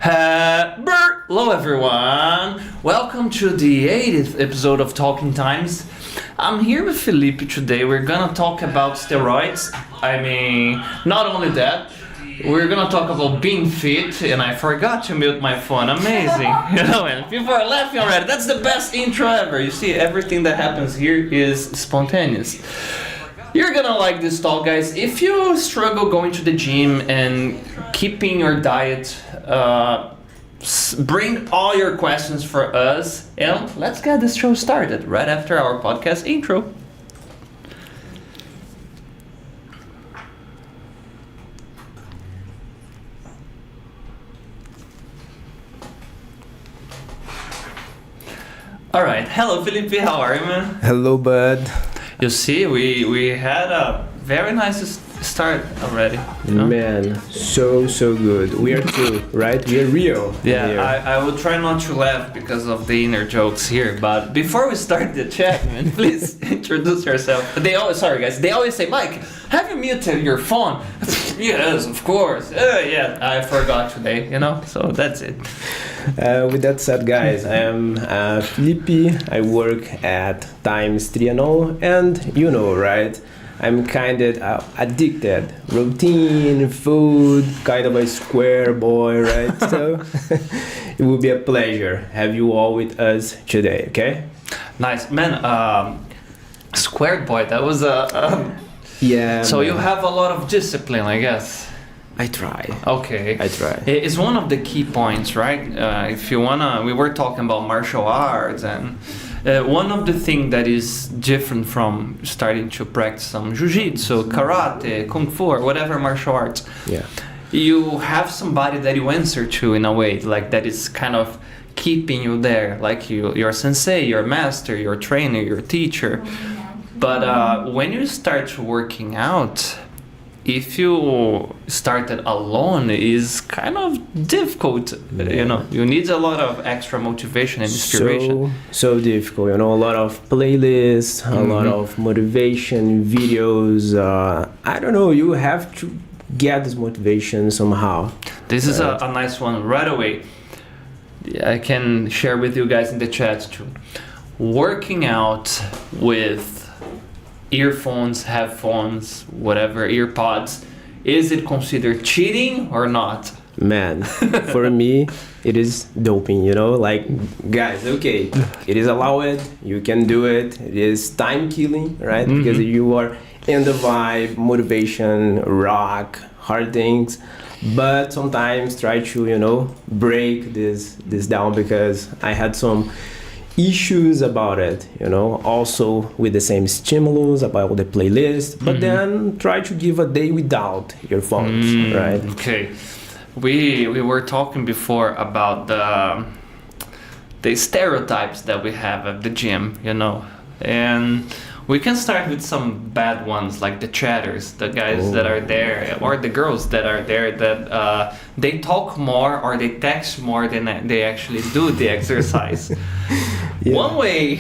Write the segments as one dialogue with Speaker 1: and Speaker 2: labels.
Speaker 1: Hello everyone! Welcome to the 80th episode of Talking Times. I'm here with Felipe today. We're gonna talk about steroids. Not only that, we're gonna talk about being fit, and I forgot to mute my phone. Amazing! And people are laughing already. That's the best intro ever. You see, everything that happens here is spontaneous. You're gonna like this talk, guys. If you struggle going to the gym and keeping your diet, bring all your questions for us, and let's get this show started right after our podcast intro. All right. Hello, Felipe. How are you, man?
Speaker 2: Hello, bud.
Speaker 1: You see, we had a very nice start already.
Speaker 2: Man, so good. We are two, right? We are real.
Speaker 1: Yeah, I will try not to laugh because of the inner jokes here. But before we start the chat, man, please introduce yourself. They always say, Mike, have you muted your phone? Yes, of course. Yeah, I forgot today, so that's it.
Speaker 2: With that said, guys, I am Felipe. I work at Times Triano, and right? I'm kind of addicted. Routine, food, kind of a square boy, right? So it will be a pleasure have you all with us today, okay?
Speaker 1: Nice. Man, square boy, that was
Speaker 2: yeah.
Speaker 1: So
Speaker 2: man.
Speaker 1: you have a lot of discipline, I guess.
Speaker 2: I try.
Speaker 1: Okay.
Speaker 2: I try.
Speaker 1: It's one of the key points, right? If you wanna, we were talking about martial arts, and one of the things that is different from starting to practice some jiu-jitsu, karate, kung fu, or whatever martial arts.
Speaker 2: Yeah.
Speaker 1: You have somebody that you answer to in a way, like that is kind of keeping you there, like your sensei, your master, your trainer, your teacher. But when you start working out, if you started alone, is kind of difficult. You need a lot of extra motivation and inspiration.
Speaker 2: So difficult. A lot of playlists, a lot of motivation videos. I don't know. You have to get this motivation somehow.
Speaker 1: This is a nice one right away. I can share with you guys in the chat too. Working out with earphones, headphones, whatever, earpods, is it considered cheating or not?
Speaker 2: Man, for me, it is doping, like, guys, okay, it is allowed, you can do it, it is time killing, right? Because you are in the vibe, motivation, rock, hard things, but sometimes try to, break this down, because I had some issues about it, also with the same stimulus about the playlist, but then try to give a day without your phones, right?
Speaker 1: Okay. We were talking before about the stereotypes that we have at the gym, and we can start with some bad ones, like the chatters, the guys that are there, or the girls that are there, that they talk more or they text more than they actually do the exercise. Yeah. One way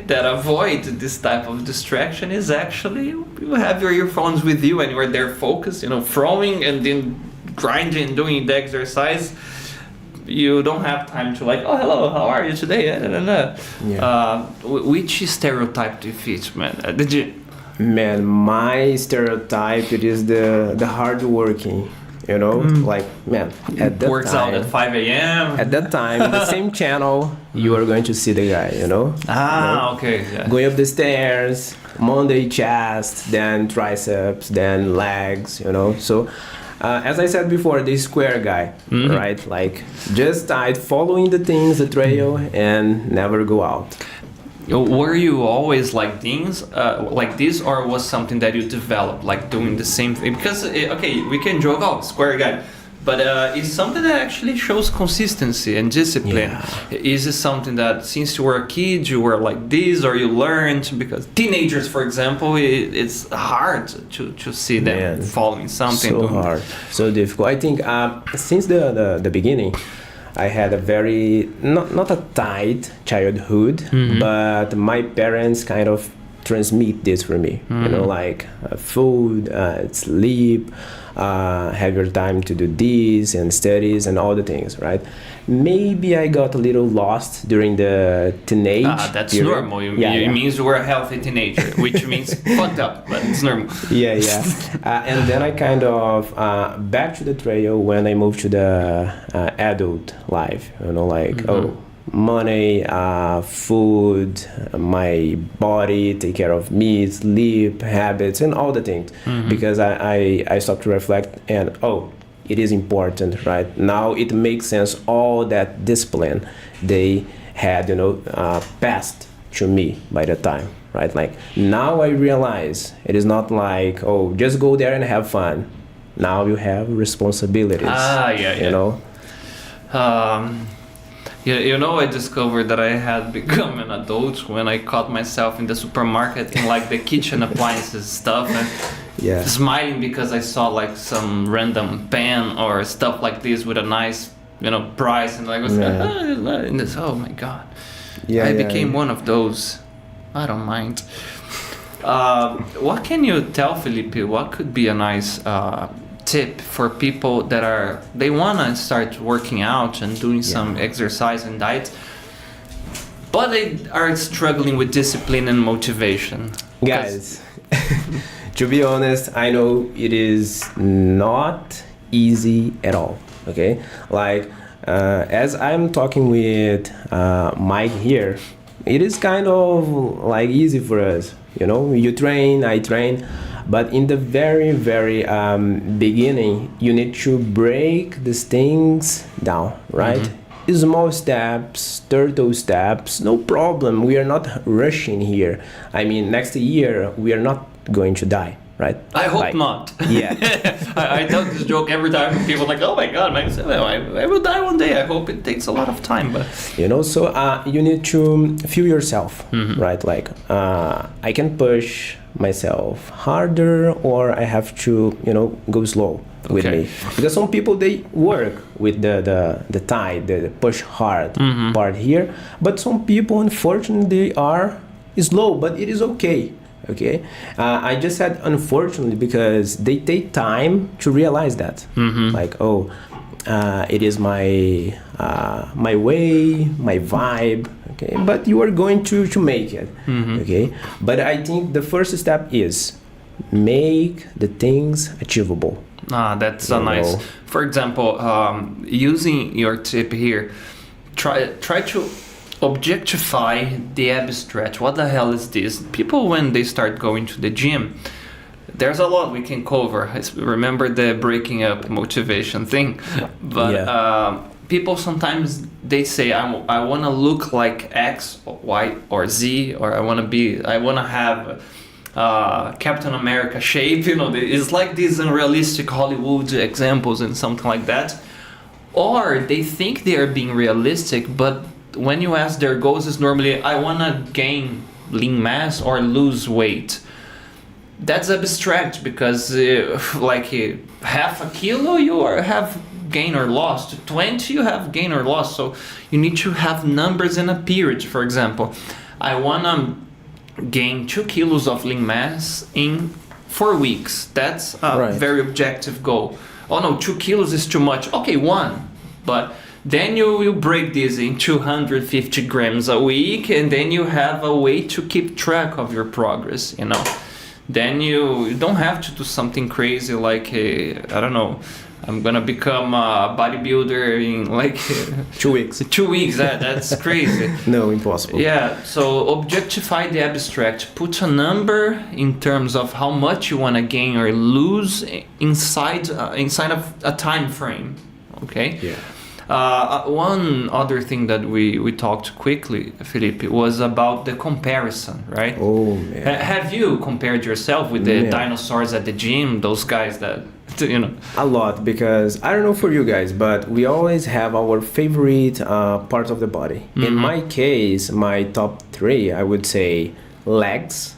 Speaker 1: that avoid this type of distraction is actually you have your earphones with you and you are there focused, throwing and then grinding, doing the exercise. You don't have time to oh, hello, how are you today? Yeah. Which stereotype do you fit, man, at the gym?
Speaker 2: Man, my stereotype, it is the hardworking, man, at that
Speaker 1: works
Speaker 2: time,
Speaker 1: out at 5 a.m.
Speaker 2: At that time, the same channel, you are going to see the guy,
Speaker 1: Okay. Yeah.
Speaker 2: Going up the stairs, Monday chest, then triceps, then legs, so as I said before, the square guy, right? Like, just following the things, the trail, and never go out.
Speaker 1: Were you always like this, or was something that you developed, like doing the same thing? Because we can joke, square guy, but it's something that actually shows consistency and discipline. Yeah. Is it something that since you were a kid you were like this, or you learned? Because teenagers, for example, it's hard to see them following something.
Speaker 2: So hard, so difficult. I think since the beginning, I had a very not a tight childhood, but my parents kind of transmit this for me. You know, like food, sleep, have your time to do this and studies and all the things, right? Maybe I got a little lost during the teenage
Speaker 1: that's
Speaker 2: period.
Speaker 1: normal. It means you were a healthy teenager, which means fucked up, but it's normal.
Speaker 2: Yeah. And then I kind of back to the trail when I moved to the adult life. You know, like money, food, my body, take care of me, sleep, habits, and all the things. Because I stopped to reflect and it is important, right? Now it makes sense. All that discipline they had, passed to me by the time, right? Like now I realize it is not like just go there and have fun. Now you have responsibilities. You know.
Speaker 1: I discovered that I had become an adult when I caught myself in the supermarket in like the kitchen appliances stuff and smiling because I saw like some random pan or stuff like this with a nice, price, and I was oh my god. I became one of those. I don't mind. What can you tell Felipe? What could be a nice tip for people that they want to start working out and doing some exercise and diet, but they are struggling with discipline and motivation?
Speaker 2: Guys, to be honest, I know it is not easy at all. Okay, like as I'm talking with Mike here, it is kind of like easy for us. You train, I train. But in the very, very beginning, you need to break these things down, right? Small steps, turtle steps, no problem. We are not rushing here. I mean, next year, we are not going to die, right?
Speaker 1: I hope not.
Speaker 2: Yeah.
Speaker 1: I tell this joke every time. People are like, oh my God, man, I will die one day. I hope it takes a lot of time. But
Speaker 2: so you need to feel yourself, right? Like, I can push myself harder, or I have to go slow with me, because some people they work with the tide, the push hard part here, but some people unfortunately they are slow, but it is okay. I just said unfortunately because they take time to realize that like it is my way, my vibe. Okay, but you are going to make it. Okay, but I think the first step is make the things achievable.
Speaker 1: That's so nice. For example, using your tip here, try to objectify the abstract. What the hell is this? People, when they start going to the gym, there's a lot we can cover. Remember the breaking up motivation thing, but people sometimes they say I want to look like X, or Y, or Z, or I want to have Captain America shape. It's like these unrealistic Hollywood examples and something like that. Or they think they are being realistic, but when you ask their goals, is normally I want to gain lean mass or lose weight. That's abstract because half a kilo you have gain or loss, 20 you have gain or loss. So you need to have numbers in a period. For example, I want to gain 2 kilos of lean mass in 4 weeks. That's a very objective goal. Oh no, 2 kilos is too much. Okay, 1. But then you break this in 250 grams a week, and then you have a way to keep track of your progress, Then you don't have to do something crazy like, I don't know, I'm gonna become a bodybuilder in
Speaker 2: 2 weeks.
Speaker 1: 2 weeks, that's crazy.
Speaker 2: No, impossible.
Speaker 1: Yeah, so objectify the abstract. Put a number in terms of how much you wanna gain or lose inside of a time frame, okay?
Speaker 2: Yeah.
Speaker 1: One other thing that we talked quickly, Felipe, was about the comparison, right?
Speaker 2: Oh, man.
Speaker 1: Have you compared yourself with the dinosaurs at the gym, those guys that,
Speaker 2: A lot, because I don't know for you guys, but we always have our favorite parts of the body. In my case, my top 3, I would say legs.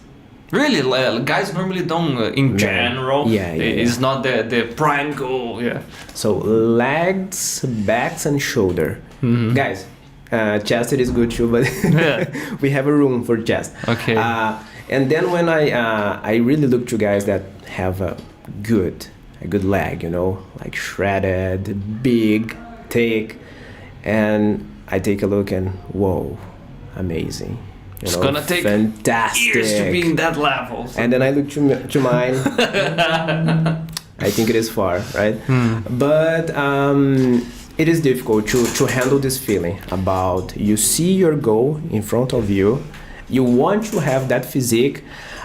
Speaker 1: Really, guys normally don't, in general. It's not the prime goal. Yeah.
Speaker 2: So legs, backs, and shoulder. Guys, chest it is good too, but we have a room for chest.
Speaker 1: Okay.
Speaker 2: And then when I really look to guys that have a good leg, you know, like shredded, big, thick, and I take a look and whoa, amazing. You
Speaker 1: It's
Speaker 2: know,
Speaker 1: gonna take
Speaker 2: fantastic.
Speaker 1: years to be in that level.
Speaker 2: And then I look to mine. I think it is far, right? But it is difficult to handle this feeling about you see your goal in front of you, you want to have that physique,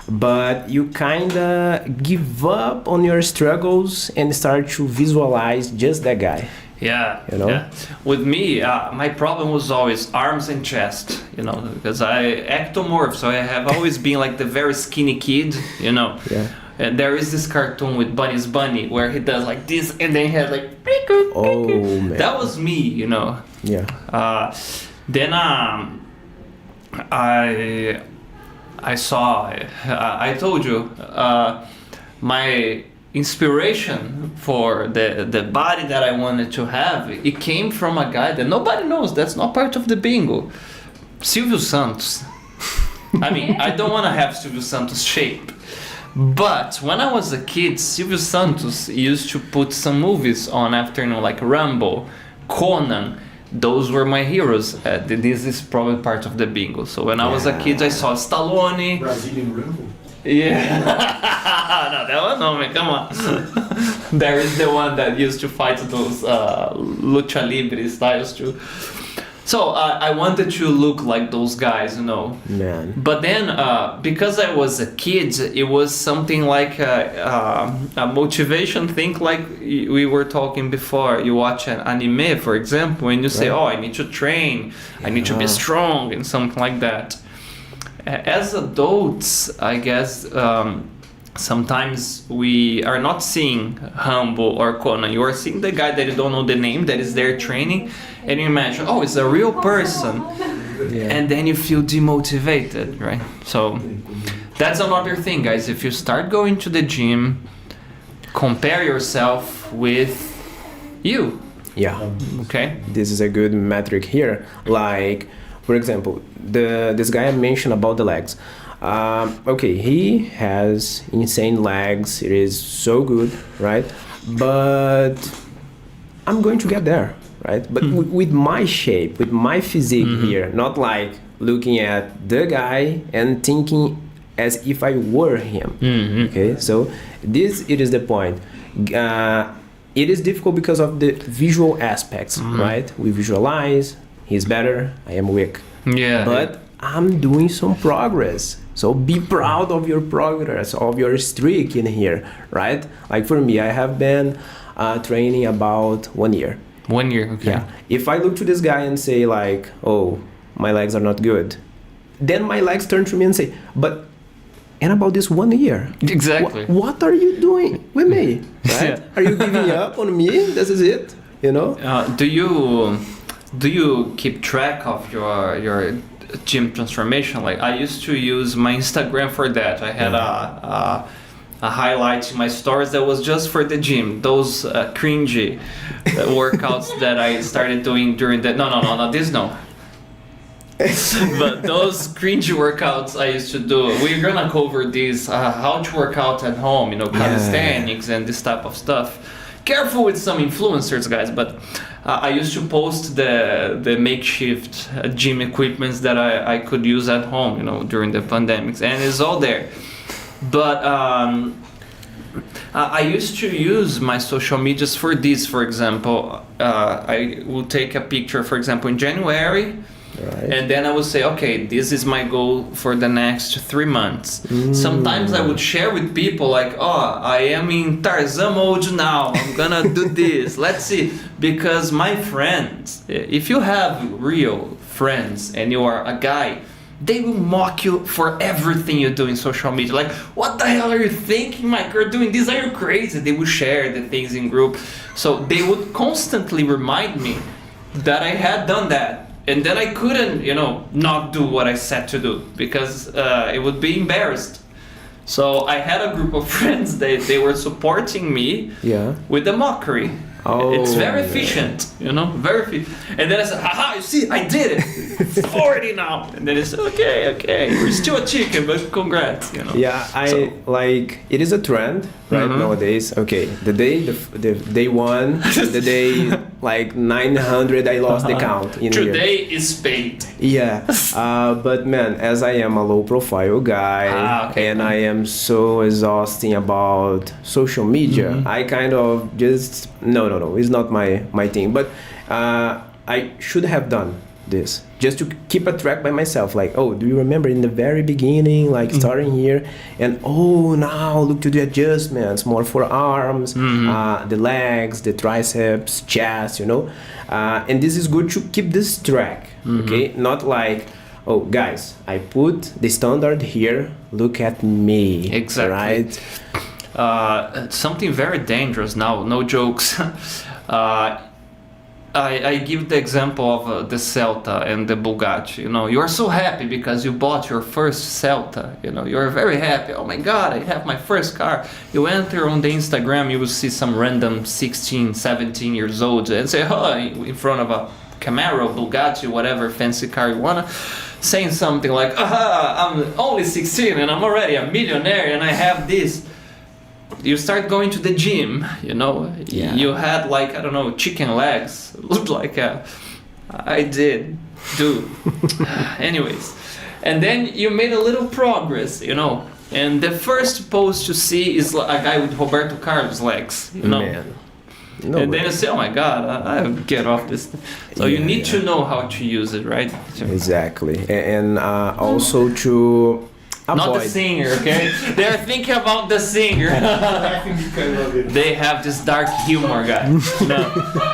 Speaker 2: but you kind of give up on your struggles and start to visualize just that guy.
Speaker 1: Yeah,
Speaker 2: You know?
Speaker 1: yeah. With me, my problem was always arms and chest, you know, because I ectomorph, so I have always been like the very skinny kid, you know.
Speaker 2: Yeah.
Speaker 1: And there is this cartoon with Bunny's Bunny where he does like this and then he has like...
Speaker 2: Oh, man.
Speaker 1: That was me, you know.
Speaker 2: Yeah.
Speaker 1: Then I saw, I told you, my inspiration for the body that I wanted to have, it came from a guy that nobody knows, that's not part of the bingo. Silvio Santos. I mean, I don't want to have Silvio Santos shape. But when I was a kid, Silvio Santos used to put some movies on afternoon, like Rambo, Conan. Those were my heroes. This is probably part of the bingo. So when I was a kid, I saw Stallone.
Speaker 3: Brazilian Rambo?
Speaker 1: Yeah. No, that one, no, man, come on. There is the one that used to fight those lucha libre styles too. So I wanted to look like those guys, you know.
Speaker 2: Man.
Speaker 1: But then, because I was a kid, it was something like a motivation thing, like we were talking before. You watch an anime, for example, and you say,
Speaker 2: Right.
Speaker 1: oh, I need to train, I need to be strong, and something like that. As adults, I guess, sometimes we are not seeing Rambo or Conan. You are seeing the guy that you don't know the name, that is there training, and you imagine, oh, it's a real person.
Speaker 2: Yeah.
Speaker 1: And then you feel demotivated, right? So that's another thing, guys. If you start going to the gym, compare yourself with you,
Speaker 2: Yeah.
Speaker 1: okay?
Speaker 2: This is a good metric here. Like, for example, this guy I mentioned about the legs. Okay, he has insane legs. It is so good, right? But I'm going to get there, right? But with my shape, with my physique here, not like looking at the guy and thinking as if I were him. Okay, so it is the point. It is difficult because of the visual aspects, right? We visualize, he's better, I am weak.
Speaker 1: Yeah.
Speaker 2: But I'm doing some progress. So be proud of your progress, of your streak in here, right? Like for me, I have been training about 1 year.
Speaker 1: 1 year, okay.
Speaker 2: Yeah. If I look to this guy and say like, oh, my legs are not good, then my legs turn to me and say, but and about this 1 year?
Speaker 1: Exactly.
Speaker 2: What are you doing with me? Right?
Speaker 1: Yeah.
Speaker 2: Are you giving up on me? This is it, you know?
Speaker 1: Do you keep track of your gym transformation? Like I used to use my Instagram for that. I had a highlight in my stories that was just for the gym. Those cringy workouts that I started doing during the no, this no. But those cringy workouts I used to do, we're gonna cover these how to work out at home, you know, calisthenics and this type of stuff. Careful with some influencers, guys, but I used to post the makeshift gym equipments that I could use at home, you know, during the pandemics, and it's all there. But I used to use my social medias for this. For example, I will take a picture, for example, in January,
Speaker 2: Right.
Speaker 1: and then I would say, okay, this is my goal for the next 3 months. Sometimes I would share with people like, oh, I am in Tarzan mode now. I'm gonna do this. Let's see. Because my friends, if you have real friends and you are a guy, they will mock you for everything you do in social media. Like, what the hell are you thinking, Mike? You're doing this? Are you crazy? They will share the things in group. So they would constantly remind me that I had done that. And then I couldn't, you know, not do what I said to do because it would be embarrassed. So I had a group of friends, they were supporting me
Speaker 2: Yeah.
Speaker 1: with the mockery.
Speaker 2: Oh,
Speaker 1: It's very
Speaker 2: yeah.
Speaker 1: efficient, you know, very efficient. And then I said, haha, you see, I did it. 40 now. And then it's okay. We're still a chicken, but congrats, you know.
Speaker 2: Yeah, like it is a trend right nowadays. Okay, the day one, the day like 900, I lost the count. In
Speaker 1: Today is paid.
Speaker 2: Yeah, but man, as I am a low profile guy and I am so exhausting about social media, I kind of just no, it's not my thing. But I should have done this just to keep a track by myself, like, oh, do you remember in the very beginning, like starting here, and now look to the adjustments, more for arms, the legs, the triceps, chest, you know, and this is good to keep this track. Okay, not like, oh guys, I put the standard here, look at me.
Speaker 1: Exactly.
Speaker 2: Right.
Speaker 1: Something very dangerous now, no jokes. I give the example of the Celta and the Bugatti. You know, you are so happy because you bought your first Celta. You know, you are very happy. Oh my God, I have my first car. You enter on the Instagram, you will see some random 16, 17 years old and say, oh, in front of a Camaro, Bugatti, whatever fancy car you wanna, saying something like, I'm only 16 and I'm already a millionaire and I have this. You start going to the gym, you know, you had like, I don't know, chicken legs, looked like I did do. Anyways, and then you made a little progress, you know, and the first post you see is a guy with Roberto Carlos legs, you know.
Speaker 2: Man. No
Speaker 1: and
Speaker 2: way.
Speaker 1: then you say, oh my God, I'll get off this. So you need to know how to use it, right?
Speaker 2: Exactly. And also to
Speaker 1: not the singer, okay? They're thinking about the singer. They have this dark humor, guy. No,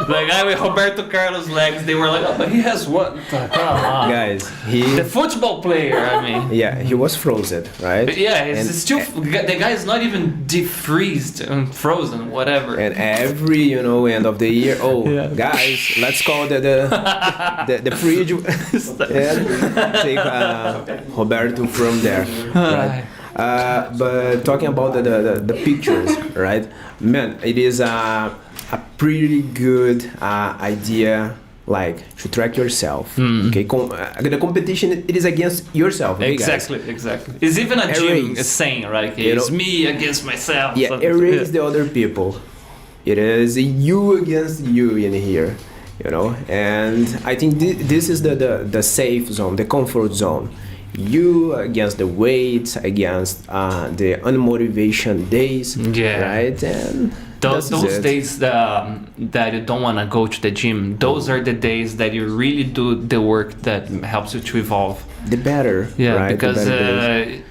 Speaker 1: the guy with Roberto Carlos legs. They were like, oh, but he has what?
Speaker 2: Guys,
Speaker 1: the football player. I mean,
Speaker 2: yeah, he was frozen, right?
Speaker 1: But yeah, it's still the guy is not even defreezed and frozen, whatever.
Speaker 2: And every end of the year, guys, let's call the fridge and take Roberto from there. Right. But talking about the pictures, right? Man, it is a pretty good idea, like to track yourself. Okay, the competition it is against yourself. Okay,
Speaker 1: exactly. It's even a gym saying, right? Okay, it's me against myself.
Speaker 2: Yeah, erase the other people. It is you against you in here, you know. And I think this is the safe zone, the comfort zone. You against the weights, against the unmotivation days, right? And
Speaker 1: those days that you don't want to go to the gym, those are the days that you really do the work that helps you to evolve.
Speaker 2: The better, right?
Speaker 1: Because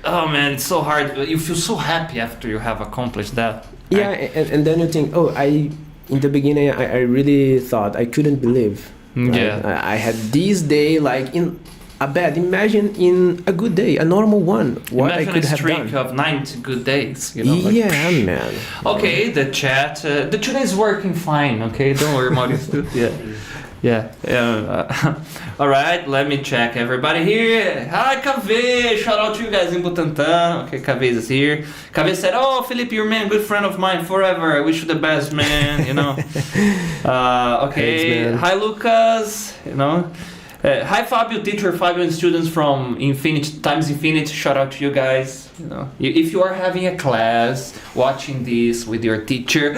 Speaker 1: oh man, it's so hard. You feel so happy after you have accomplished that.
Speaker 2: Yeah, and then you think, in the beginning, I really thought I couldn't believe. Right?
Speaker 1: Yeah,
Speaker 2: I had this day like in a bad. Imagine in a good day, a normal one. What
Speaker 1: imagine
Speaker 2: I could have done.
Speaker 1: a streak of 90 good days. You know,
Speaker 2: man.
Speaker 1: Okay, the chat. The chat is working fine. Okay, don't worry, Maurice. Yeah. All right, let me check everybody here. Hi, Kaveh. Shout out to you guys in Butantan. Okay, Kaveh is here. Kaveh said, "Oh, Felipe, you're man, good friend of mine forever. I wish you the best, man." You know. Okay. Thanks, hi, Lucas. You know. Hi Fabio, teacher Fabio and students from Infinity times Infinity. Shout out to you guys. You know, if you are having a class, watching this with your teacher,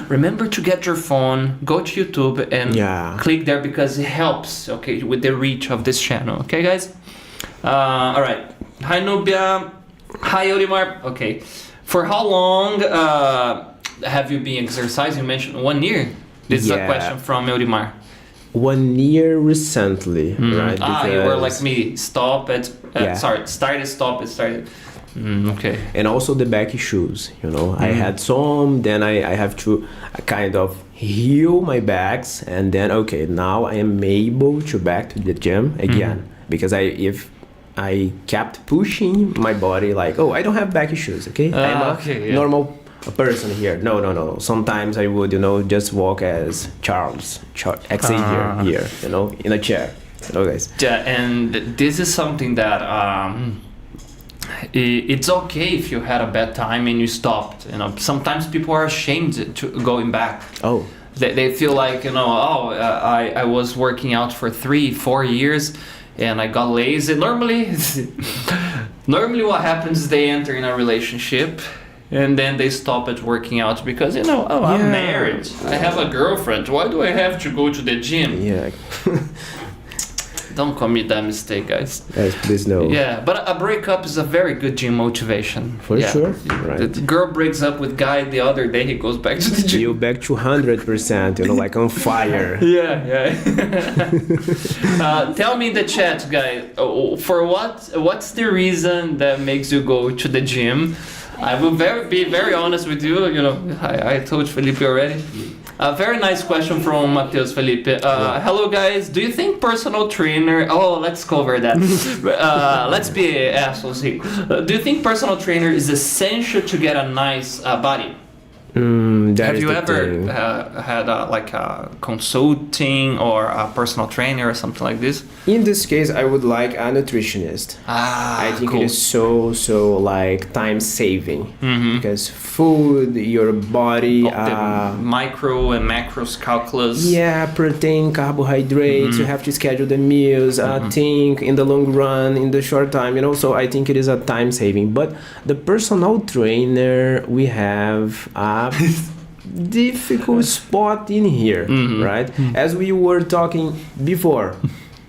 Speaker 1: remember to get your phone, go to YouTube and click there because it helps. Okay, with the reach of this channel. Okay, guys. All right. Hi Nubia. Hi Olimar. Okay. For how long have you been exercising? You mentioned 1 year. This is a question from Olimar.
Speaker 2: 1 year recently, right?
Speaker 1: You were like me. Started. Okay.
Speaker 2: And also the back issues, you know. I had some, then I have to kind of heal my backs, and then now I am able to back to the gym again because if I kept pushing my body like, I don't have back issues, okay? I'm a normal person here. No. Sometimes I would, just walk as Charles Xavier here, in a chair. Guys.
Speaker 1: Yeah, and this is something that it's okay if you had a bad time and you stopped. Sometimes people are ashamed to going back. They feel like I was working out for 3-4 years. and I got lazy. Normally what happens is they enter in a relationship and then they stop at working out because, I'm married. I have a girlfriend. Why do I have to go to the gym?
Speaker 2: Yeah.
Speaker 1: Don't commit that mistake, guys.
Speaker 2: Yes, please no.
Speaker 1: Yeah, but a breakup is a very good gym motivation.
Speaker 2: For sure. Right.
Speaker 1: The girl breaks up with guy the other day, he goes back to the gym.
Speaker 2: You back to 100%, like on fire.
Speaker 1: Yeah. Tell me in the chat, guys, what's the reason that makes you go to the gym? I will be very honest with you. I told Felipe already. A very nice question from Mateus Felipe. Hello guys, do you think personal trainer... Oh, let's cover that. Let's be assholes here. Do you think personal trainer is essential to get a nice body? Have you ever had a consulting or a personal trainer or something like this?
Speaker 2: In this case, I would like a nutritionist. I think
Speaker 1: cool.
Speaker 2: It is so like time saving because food, your body,
Speaker 1: the micro and macros calculus.
Speaker 2: Yeah, protein, carbohydrates. You have to schedule the meals. Think in the long run, in the short time. So I think it is a time saving. But the personal trainer, we have a difficult spot in here, right? As we were talking before,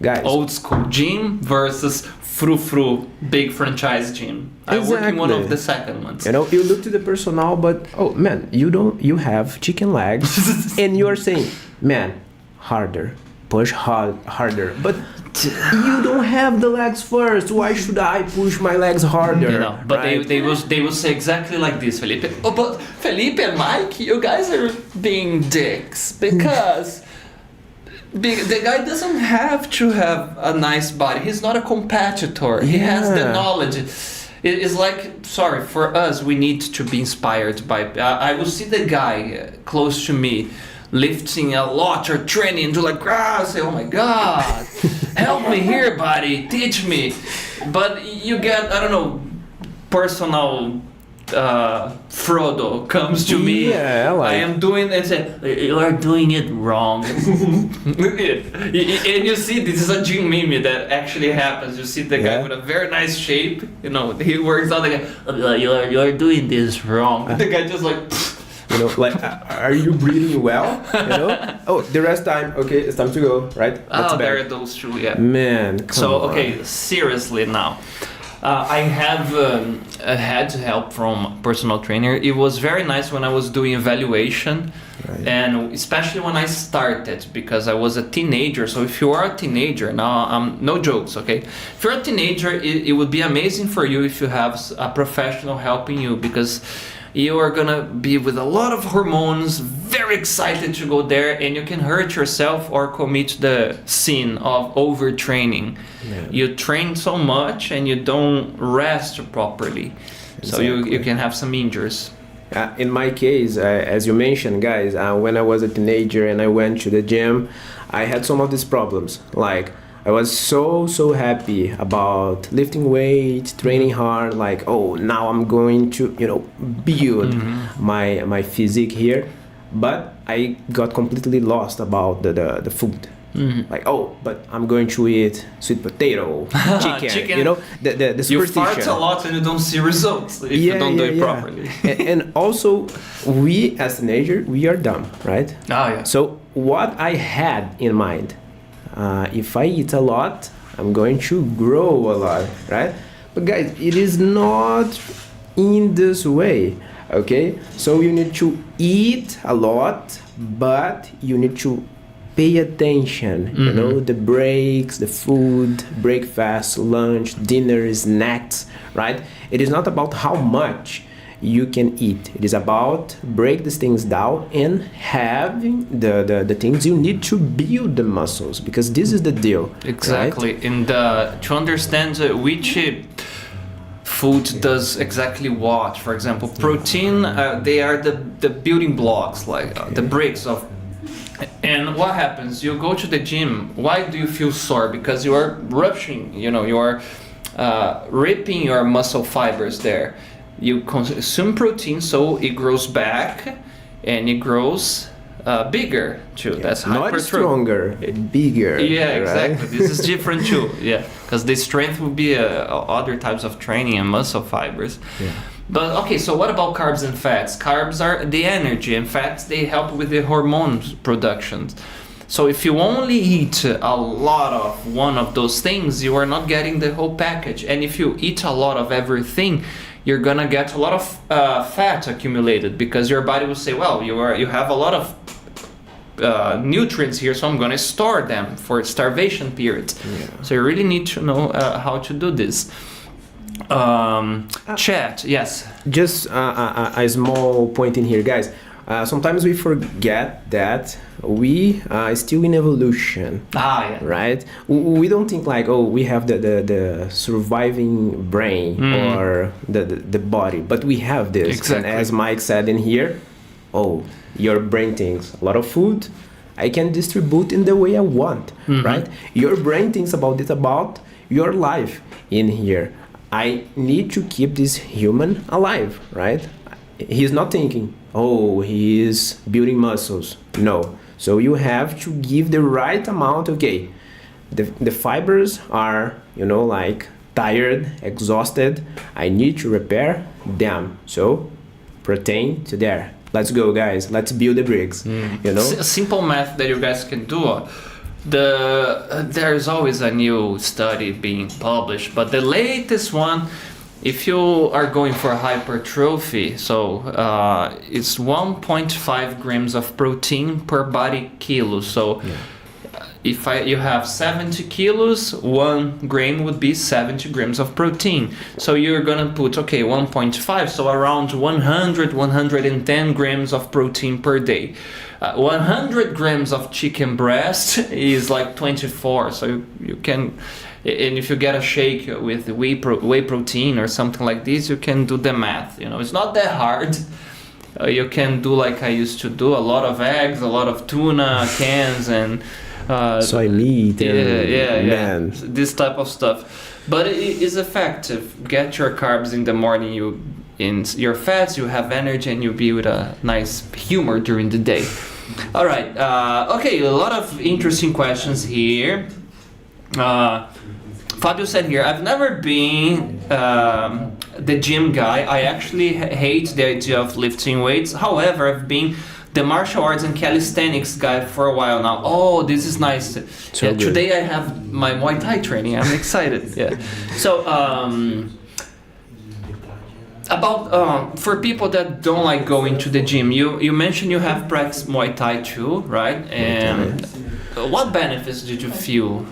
Speaker 2: guys.
Speaker 1: Old school gym versus frou-frou big franchise gym. I work in one of the second ones.
Speaker 2: You look to the personal, but oh man, you have chicken legs, and you're saying, man, harder, push harder, but you don't have the legs first. Why should I push my legs harder?
Speaker 1: But
Speaker 2: right?
Speaker 1: they will say exactly like this, Felipe. Oh, but Felipe and Mike, you guys are being dicks because the guy doesn't have to have a nice body. He's not a competitor. He has the knowledge. It is like, sorry, for us, we need to be inspired by... I will see the guy close to me lifting a lot or training and do like, say, oh my God, help me here, buddy, teach me. But you get, I don't know, personal Frodo comes to me. I am doing and say, you are doing it wrong. And you see, this is a gym meme that actually happens. You see the guy with a very nice shape, he works out, the guy, you are doing this wrong. The guy just like...
Speaker 2: like, are you breathing well? Oh, the rest time, okay, it's time to go, right?
Speaker 1: There are those two, yeah.
Speaker 2: Man,
Speaker 1: seriously now. I have had help from personal trainer. It was very nice when I was doing evaluation, and especially when I started because I was a teenager. So if you are a teenager now, no jokes, okay? If you're a teenager, it would be amazing for you if you have a professional helping you because you are gonna be with a lot of hormones, very excited to go there, and you can hurt yourself or commit the sin of overtraining. You train so much and you don't rest properly, so you can have some injuries.
Speaker 2: In my case, as you mentioned, guys, when I was a teenager and I went to the gym, I had some of these problems. Like, I was so happy about lifting weight, training hard, like, oh, now I'm going to, build my physique here. But I got completely lost about the food. Like, oh, but I'm going to eat sweet potato, chicken. The superstition.
Speaker 1: You fart a lot and you don't see results if you don't do it properly.
Speaker 2: And also, we as teenagers, we are dumb, right? So what I had in mind, if I eat a lot, I'm going to grow a lot, right? But guys, it is not in this way, okay? So you need to eat a lot, but you need to pay attention, the breaks, the food, breakfast, lunch, dinner, snacks, right? It is not about how much you can eat. It is about break these things down and having the things you need to build the muscles, because this is the deal.
Speaker 1: Exactly.
Speaker 2: Right?
Speaker 1: And to understand which food does exactly what. For example, protein, they are the building blocks, like the bricks of. And what happens? You go to the gym. Why do you feel sore? Because you are rupturing. You are ripping your muscle fibers there. You consume protein, so it grows back, and it grows bigger too. That's
Speaker 2: not
Speaker 1: hypertrophy.
Speaker 2: stronger, bigger.
Speaker 1: Yeah,
Speaker 2: right?
Speaker 1: exactly. This is different too. Yeah, because the strength would be other types of training and muscle fibers.
Speaker 2: Yeah.
Speaker 1: But okay, so what about carbs and fats? Carbs are the energy, and fats they help with the hormones production. So if you only eat a lot of one of those things, you are not getting the whole package. And if you eat a lot of everything, you're gonna get a lot of fat accumulated, because your body will say, well, you have a lot of nutrients here, so I'm gonna store them for starvation periods.
Speaker 2: Yeah.
Speaker 1: So you really need to know how to do this. Chat, yes.
Speaker 2: Just a small point in here, guys. Sometimes we forget that we are still in evolution.
Speaker 1: Yeah.
Speaker 2: Right? We don't think like, oh, we have the surviving brain or the body, but we have this.
Speaker 1: Exactly.
Speaker 2: And as Mike said in here, oh, your brain thinks a lot of food I can distribute in the way I want, right? Your brain thinks about it, about your life in here. I need to keep this human alive, right? He's not thinking, oh, he is building muscles. No. So you have to give the right amount. Okay, the fibers are, like tired, exhausted. I need to repair them. So protein to there. Let's go, guys. Let's build the bricks.
Speaker 1: A simple math that you guys can do. There's always a new study being published, but the latest one, if you are going for hypertrophy, so it's 1.5 grams of protein per body kilo. So if you have 70 kilos, 1 gram would be 70 grams of protein. So you're gonna put, 1.5, so around 100, 110 grams of protein per day. 100 grams of chicken breast is like 24, so you can, and if you get a shake with whey protein or something like this, you can do the math. It's not that hard. You can do like I used to do, a lot of eggs, a lot of tuna cans, and
Speaker 2: soy meat,
Speaker 1: and this type of stuff. But it is effective. Get your carbs in the morning, in your fats, you have energy, and you'll be with a nice humor during the day. All right. Okay, a lot of interesting questions here. Fabio said here, I've never been the gym guy. I actually hate the idea of lifting weights. However, I've been the martial arts and calisthenics guy for a while now. Oh, this is nice.
Speaker 2: So
Speaker 1: today I have my Muay Thai training. I'm excited. Yeah. So, about for people that don't like going to the gym, you mentioned you have practiced Muay Thai too, right? And what benefits did you feel?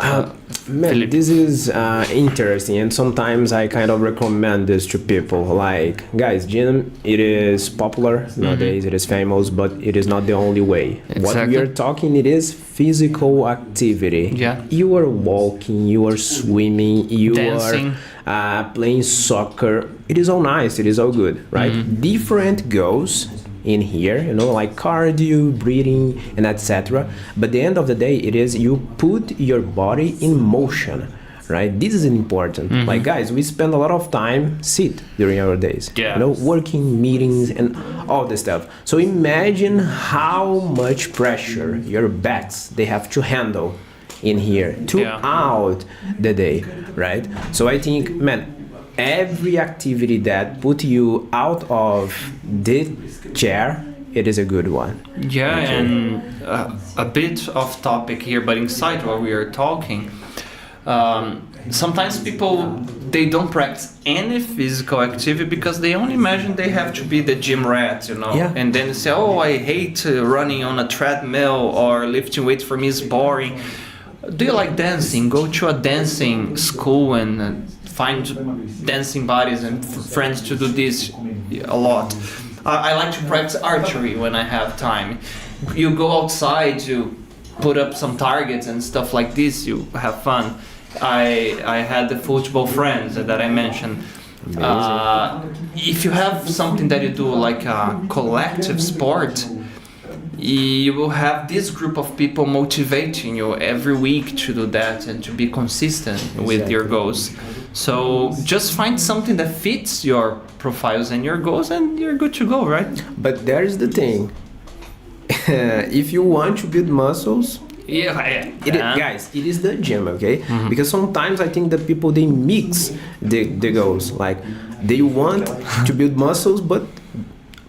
Speaker 2: Man,
Speaker 1: Felipe?
Speaker 2: this is interesting, and sometimes I kind of recommend this to people. Like, guys, gym, it is popular nowadays, it is famous, but it is not the only way.
Speaker 1: Exactly.
Speaker 2: What we are talking, it is physical activity.
Speaker 1: Yeah.
Speaker 2: You are walking, you are swimming, you
Speaker 1: Dancing.
Speaker 2: are playing soccer. It is all nice, it is all good, right? Different goals in here, like cardio, breathing, and etc. But at the end of the day, it is you put your body in motion, right? This is important. Like, guys, we spend a lot of time sit during our days,
Speaker 1: Yeah.
Speaker 2: working, meetings, and all this stuff. So imagine how much pressure your backs they have to handle in here throughout the day, right? So I think, man, every activity that put you out of the chair, it is a good one.
Speaker 1: Yeah, and a bit off topic here, but inside what we are talking, sometimes people, they don't practice any physical activity because they only imagine they have to be the gym rat,
Speaker 2: Yeah.
Speaker 1: And then they say, oh, I hate running on a treadmill, or lifting weights for me is boring. Do you like dancing? Go to a dancing school and find dancing buddies and friends to do this a lot. I like to practice archery when I have time. You go outside to put up some targets and stuff like this, you have fun. I had the football friends that I mentioned. If you have something that you do like a collective sport, you will have this group of people motivating you every week to do that and to be consistent with your goals. So just find something that fits your profiles and your goals, and you're good to go, right?
Speaker 2: But there's the thing. if you want to build muscles,
Speaker 1: Yeah.
Speaker 2: guys, it is the gym, okay? Because sometimes I think that people, they mix the goals. Like, they want to build muscles, but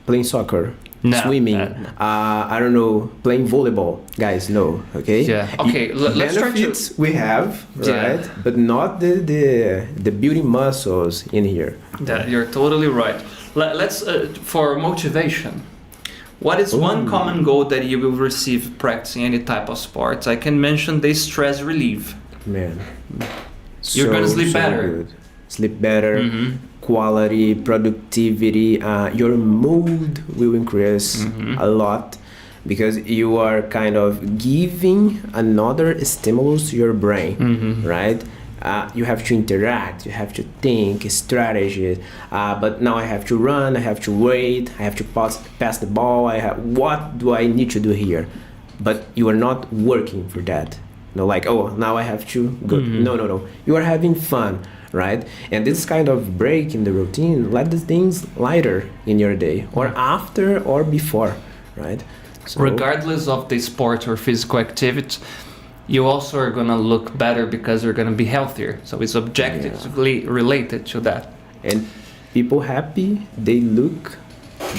Speaker 2: playing soccer, swimming, I don't know, playing volleyball. Guys, no, okay?
Speaker 1: Yeah. Okay, let's try to...
Speaker 2: Benefits we have, right? But not the building muscles in here.
Speaker 1: Yeah, you're totally right. Let's for motivation. What is one common goal that you will receive practicing any type of sports? I can mention the stress relief.
Speaker 2: Man,
Speaker 1: You're gonna sleep better.
Speaker 2: Good. Sleep better, quality, productivity. Your mood will increase a lot because you are kind of giving another stimulus to your brain, right? You have to interact, you have to think, strategy. But now I have to run, I have to wait, I have to pass the ball. What do I need to do here? But you are not working for that. No, like, oh, now I have to go. No. You are having fun, right? And this kind of break in the routine, let the things lighter in your day, or after or before, right? So,
Speaker 1: regardless of the sport or physical activity, you also are gonna look better because you're gonna be healthier. So it's objectively related to that.
Speaker 2: And people happy, they look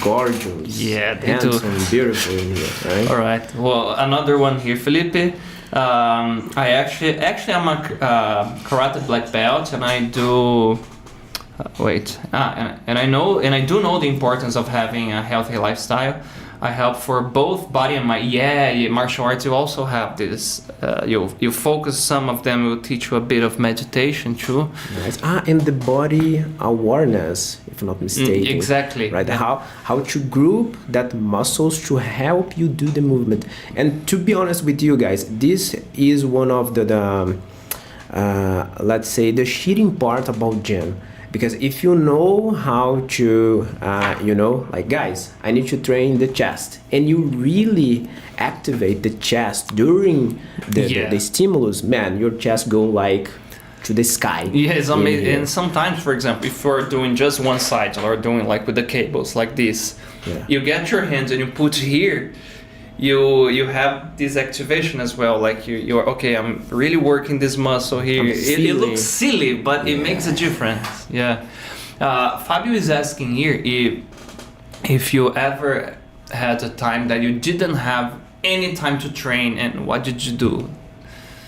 Speaker 2: gorgeous.
Speaker 1: Yeah, they
Speaker 2: handsome, beautiful in here, right?
Speaker 1: All right. Well, another one here, Felipe. I actually I'm a karate black belt, and I do. And I do know the importance of having a healthy lifestyle. I help for both body and mind. Yeah, martial arts, you also have this. You focus, some of them will teach you a bit of meditation too.
Speaker 2: Nice. And the body awareness, if I'm not mistaken.
Speaker 1: Exactly.
Speaker 2: Right. Yeah. How to group that muscles to help you do the movement. And to be honest with you guys, this is one of the let's say the cheating part about gym. Because if you know how to, like, guys, I need to train the chest, and you really activate the chest during the stimulus, man, your chest go like to the sky.
Speaker 1: Yeah, it's amazing. And sometimes, for example, if you're doing just one side or doing like with the cables like this, you get your hands and you put here. You have this activation as well, like you're okay, I'm really working this muscle here. It looks silly, but it makes a difference. Fabio is asking here if you ever had a time that you didn't have any time to train, and what did you do?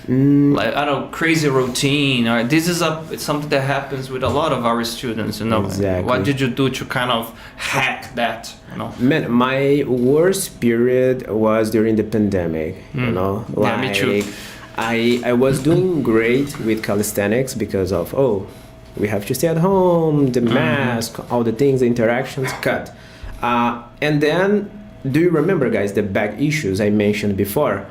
Speaker 1: Like, I don't know, crazy routine, or this is something that happens with a lot of our students, you know.
Speaker 2: Exactly.
Speaker 1: What did you do to kind of hack that, you know?
Speaker 2: Man, my worst period was during the pandemic, you know.
Speaker 1: Yeah, me too.
Speaker 2: I was doing great with calisthenics because of, we have to stay at home, the mask, all the things, the interactions cut. And then, do you remember, guys, the back issues I mentioned before?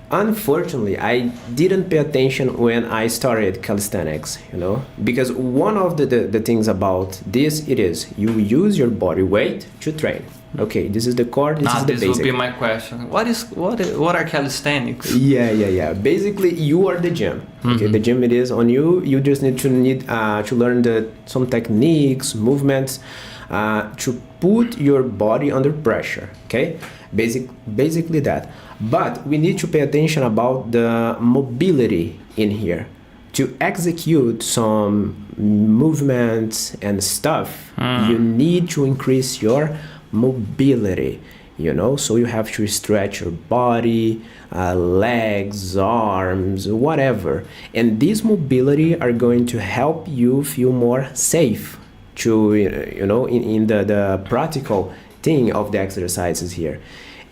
Speaker 2: Unfortunately, I didn't pay attention when I started calisthenics, you know, because one of the things about this, it is you use your body weight to train. Okay, this is the core, this is the basic.
Speaker 1: This would be my question. What are calisthenics?
Speaker 2: Yeah. Basically, you are the gym. Okay, the gym, it is on you. You just need to learn some techniques, movements, to put your body under pressure. Okay, basically that. But we need to pay attention about the mobility in here. To execute some movements and stuff, you need to increase your mobility, you know, so you have to stretch your body, legs, arms, whatever. And this mobility are going to help you feel more safe to, you know, in the practical thing of the exercises here.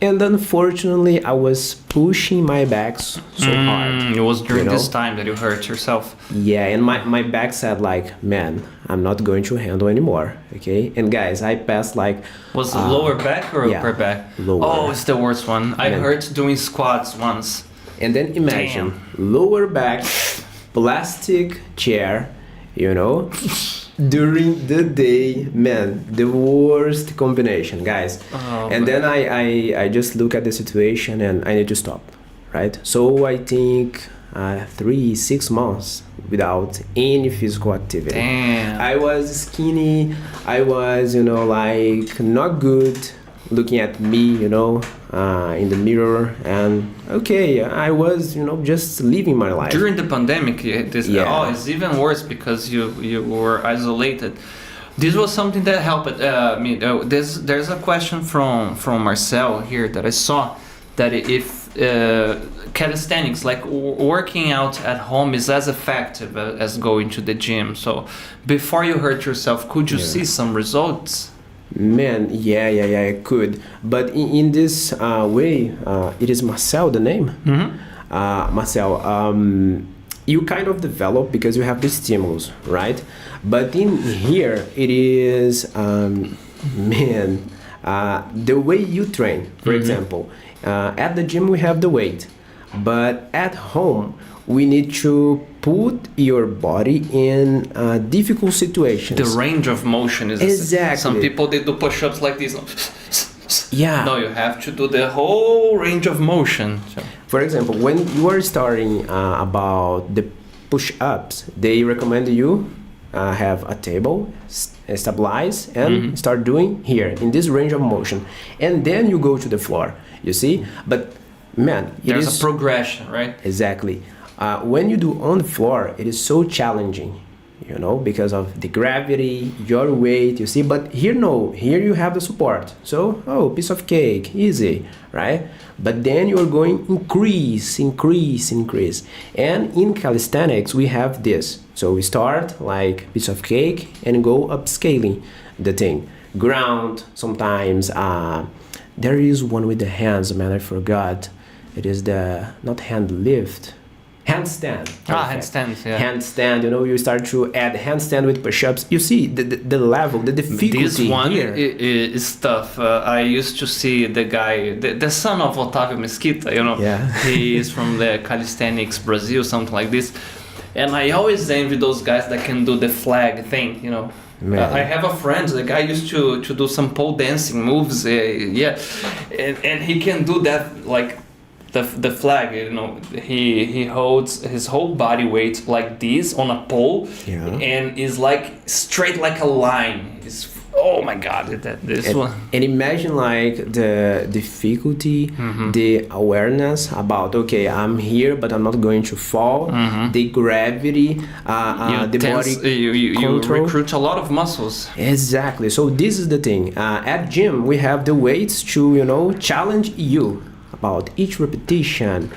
Speaker 2: And unfortunately, I was pushing my back so hard.
Speaker 1: It was during this time that you hurt yourself.
Speaker 2: Yeah, and my back said like, man, I'm not going to handle anymore, okay? And guys, I passed like...
Speaker 1: Was it lower back or upper back?
Speaker 2: Lower.
Speaker 1: Oh, it's the worst one. I hurt doing squats once.
Speaker 2: And then imagine, lower back, plastic chair, you know? During the day, man, the worst combination, guys. And then I just look at the situation and I need to stop, right? So I think 3-6 months without any physical activity.
Speaker 1: Damn.
Speaker 2: I was skinny, I was, you know, like not good looking at me, in the mirror, and okay, I was, just living my life.
Speaker 1: During the pandemic, it's even worse because you were isolated. This was something that helped me. There's a question from Marcel here that I saw, that if calisthenics, like working out at home, is as effective as going to the gym. So before you hurt yourself, could you see some results?
Speaker 2: Man, yeah, I could. But in this way, it is Marcel, the name?
Speaker 1: Mm-hmm.
Speaker 2: Marcel, you kind of develop because you have the stimulus, right? But in here, it is, the way you train, for example. At the gym, we have the weight. But at home, we need to put your body in difficult situations.
Speaker 1: The range of motion is
Speaker 2: exactly.
Speaker 1: Some people, they do push-ups like this.
Speaker 2: Yeah.
Speaker 1: No, you have to do the whole range of motion.
Speaker 2: For example, when you are starting about the push-ups, they recommend you have a table, stabilize, and start doing here in this range of motion, and then you go to the floor. You see, but man,
Speaker 1: there's a progression, right?
Speaker 2: Exactly. When you do on the floor, it is so challenging, because of the gravity, your weight, you see. But here, no, here you have the support. So, piece of cake, easy, right? But then you are going increase. And in calisthenics, we have this. So we start like piece of cake and go upscaling the thing. Ground, sometimes. There is one with the hands, man, I forgot. It is not hand lift. Handstand.
Speaker 1: Handstand, yeah.
Speaker 2: Handstand, you start to add handstand with push-ups. You see the level, the difficulty
Speaker 1: this one
Speaker 2: here.
Speaker 1: Is tough. I used to see the guy, the son of Otávio Mesquita,
Speaker 2: Yeah.
Speaker 1: He is from the calisthenics Brazil, something like this. And I always envy those guys that can do the flag thing, I have a friend, the guy used to do some pole dancing moves, and he can do that, like the flag, he holds his whole body weight like this on a pole, and is like straight like a line. Oh my God, one.
Speaker 2: And imagine like the difficulty, the awareness about, okay, I'm here, but I'm not going to fall. The gravity, the body
Speaker 1: you
Speaker 2: control.
Speaker 1: Recruit a lot of muscles.
Speaker 2: Exactly. So this is the thing. At gym, we have the weights to, challenge you about each repetition,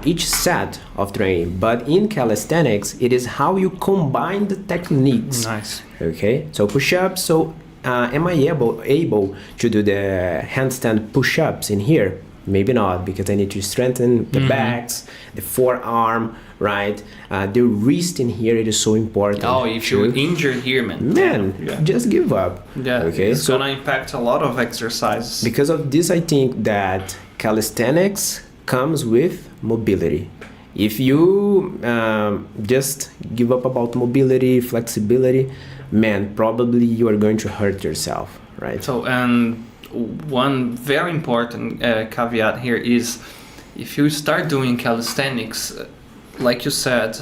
Speaker 2: each set of training. But in calisthenics, it is how you combine the techniques.
Speaker 1: Nice.
Speaker 2: Okay, so push-ups. So am I able to do the handstand push-ups in here? Maybe not, because I need to strengthen the backs, the forearm, right? The wrist in here, it is so important.
Speaker 1: Oh, if you injure here, man,
Speaker 2: just give up.
Speaker 1: Yeah,
Speaker 2: okay,
Speaker 1: it's gonna impact a lot of exercises.
Speaker 2: Because of this, I think that calisthenics comes with mobility. If you just give up about mobility, flexibility, man, probably you are going to hurt yourself, right?
Speaker 1: So, and one very important caveat here is, if you start doing calisthenics, like you said,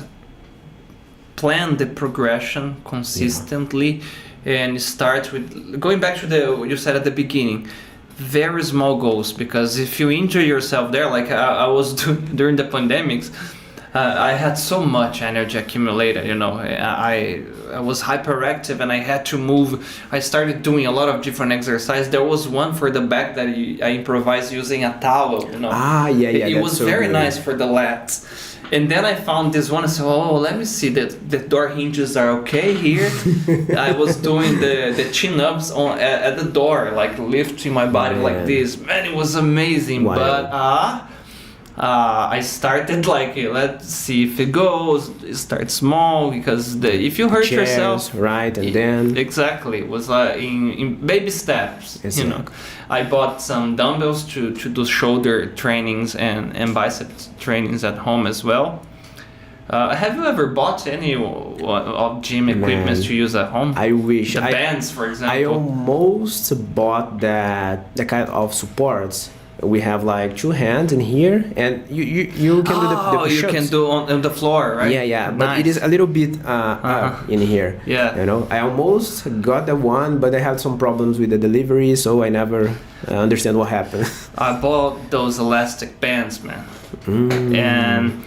Speaker 1: plan the progression consistently, and start with, going back to what you said at the beginning, very small goals. Because if you injure yourself there, like I was doing during the pandemics, I had so much energy accumulated, I was hyperactive and I had to move. I started doing a lot of different exercises. There was one for the back that I improvised using a towel, It was so very nice for the lats. And then I found this one. I said, let me see, the door hinges are okay here. I was doing the chin-ups at the door, like lifting my body like this. Man, it was amazing.
Speaker 2: Wow.
Speaker 1: But I started like, let's see if it goes. Start small, because if you hurt yourself,
Speaker 2: right, and then
Speaker 1: exactly, it was in baby steps.
Speaker 2: Exactly.
Speaker 1: I bought some dumbbells to do shoulder trainings and bicep trainings at home as well. Have you ever bought any of gym equipment to use at home?
Speaker 2: I wish.
Speaker 1: The bands, for example.
Speaker 2: I almost bought that kind of supports. we have like two hands in here, and you can do the
Speaker 1: you
Speaker 2: push-ups.
Speaker 1: can do on the floor, right?
Speaker 2: Yeah, but
Speaker 1: Nice.
Speaker 2: it is a little bit up in here.
Speaker 1: Yeah.
Speaker 2: You know, I almost got the one, but I had some problems with the delivery, so I never understand what happened.
Speaker 1: I bought those elastic bands, man. And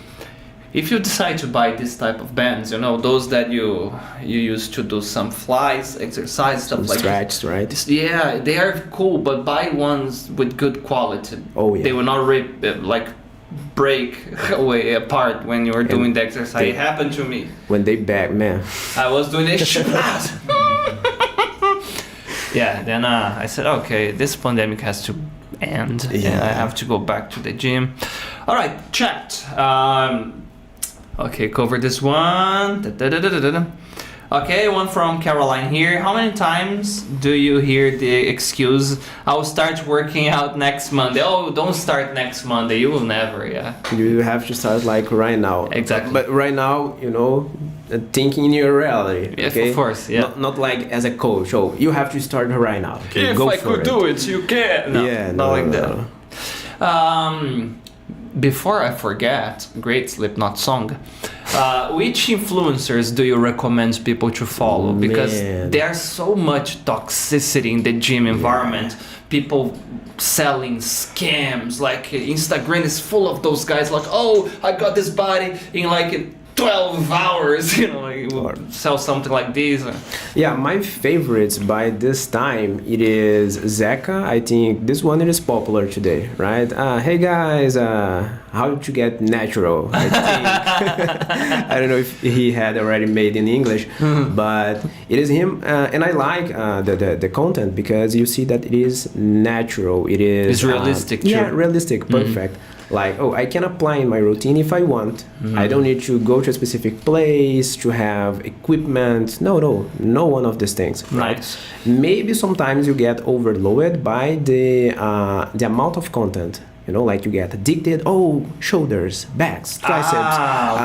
Speaker 1: if you decide to buy this type of bands, you know, those that you use to do some flies, exercise, stuff like that.
Speaker 2: Stretched, right?
Speaker 1: Yeah, they are cool, but buy ones with good quality.
Speaker 2: Oh, yeah.
Speaker 1: They will not rip, break away apart when you are doing the exercise. It happened to me.
Speaker 2: When they back, man.
Speaker 1: I was doing this shit. Yeah, then I said, okay, this pandemic has to end.
Speaker 2: Yeah.
Speaker 1: And I have to go back to the gym. All right, checked. Okay, cover this one. Okay, one from Caroline here. How many times do you hear the excuse, I'll start working out next Monday? Oh, don't start next Monday. You will never, yeah.
Speaker 2: You have to start like right now.
Speaker 1: Exactly.
Speaker 2: But right now, you know, thinking in your reality.
Speaker 1: Yeah,
Speaker 2: okay?
Speaker 1: of course, yeah.
Speaker 2: Not like as a coach. Oh, you have to start right now. Okay?
Speaker 1: If
Speaker 2: Go
Speaker 1: I
Speaker 2: for
Speaker 1: could
Speaker 2: it.
Speaker 1: do it, you can. No,
Speaker 2: Yeah,
Speaker 1: not like
Speaker 2: no.
Speaker 1: that. Before I forget, great Slipknot song. Which influencers do you recommend people to follow? Because
Speaker 2: Man.
Speaker 1: there's so much toxicity in the gym environment. People selling scams. Like Instagram is full of those guys. Like, oh, I got this body in like 12 hours. You know, you will sell something like this.
Speaker 2: Yeah, my favorites by this time, it is Zeka. I think this one is popular today, right? Hey guys, how to get natural, I think. I don't know if he had already made in English, but it is him. And I like the content because you see that it is natural. It is...
Speaker 1: It's realistic,
Speaker 2: Yeah,
Speaker 1: true.
Speaker 2: realistic, perfect. Like, oh, I can apply in my routine if I want. I don't need to go to a specific place to have equipment. No one of these things. Right?
Speaker 1: Nice.
Speaker 2: Maybe sometimes you get overloaded by the amount of content. You know, like you get addicted. Oh, shoulders, backs, triceps,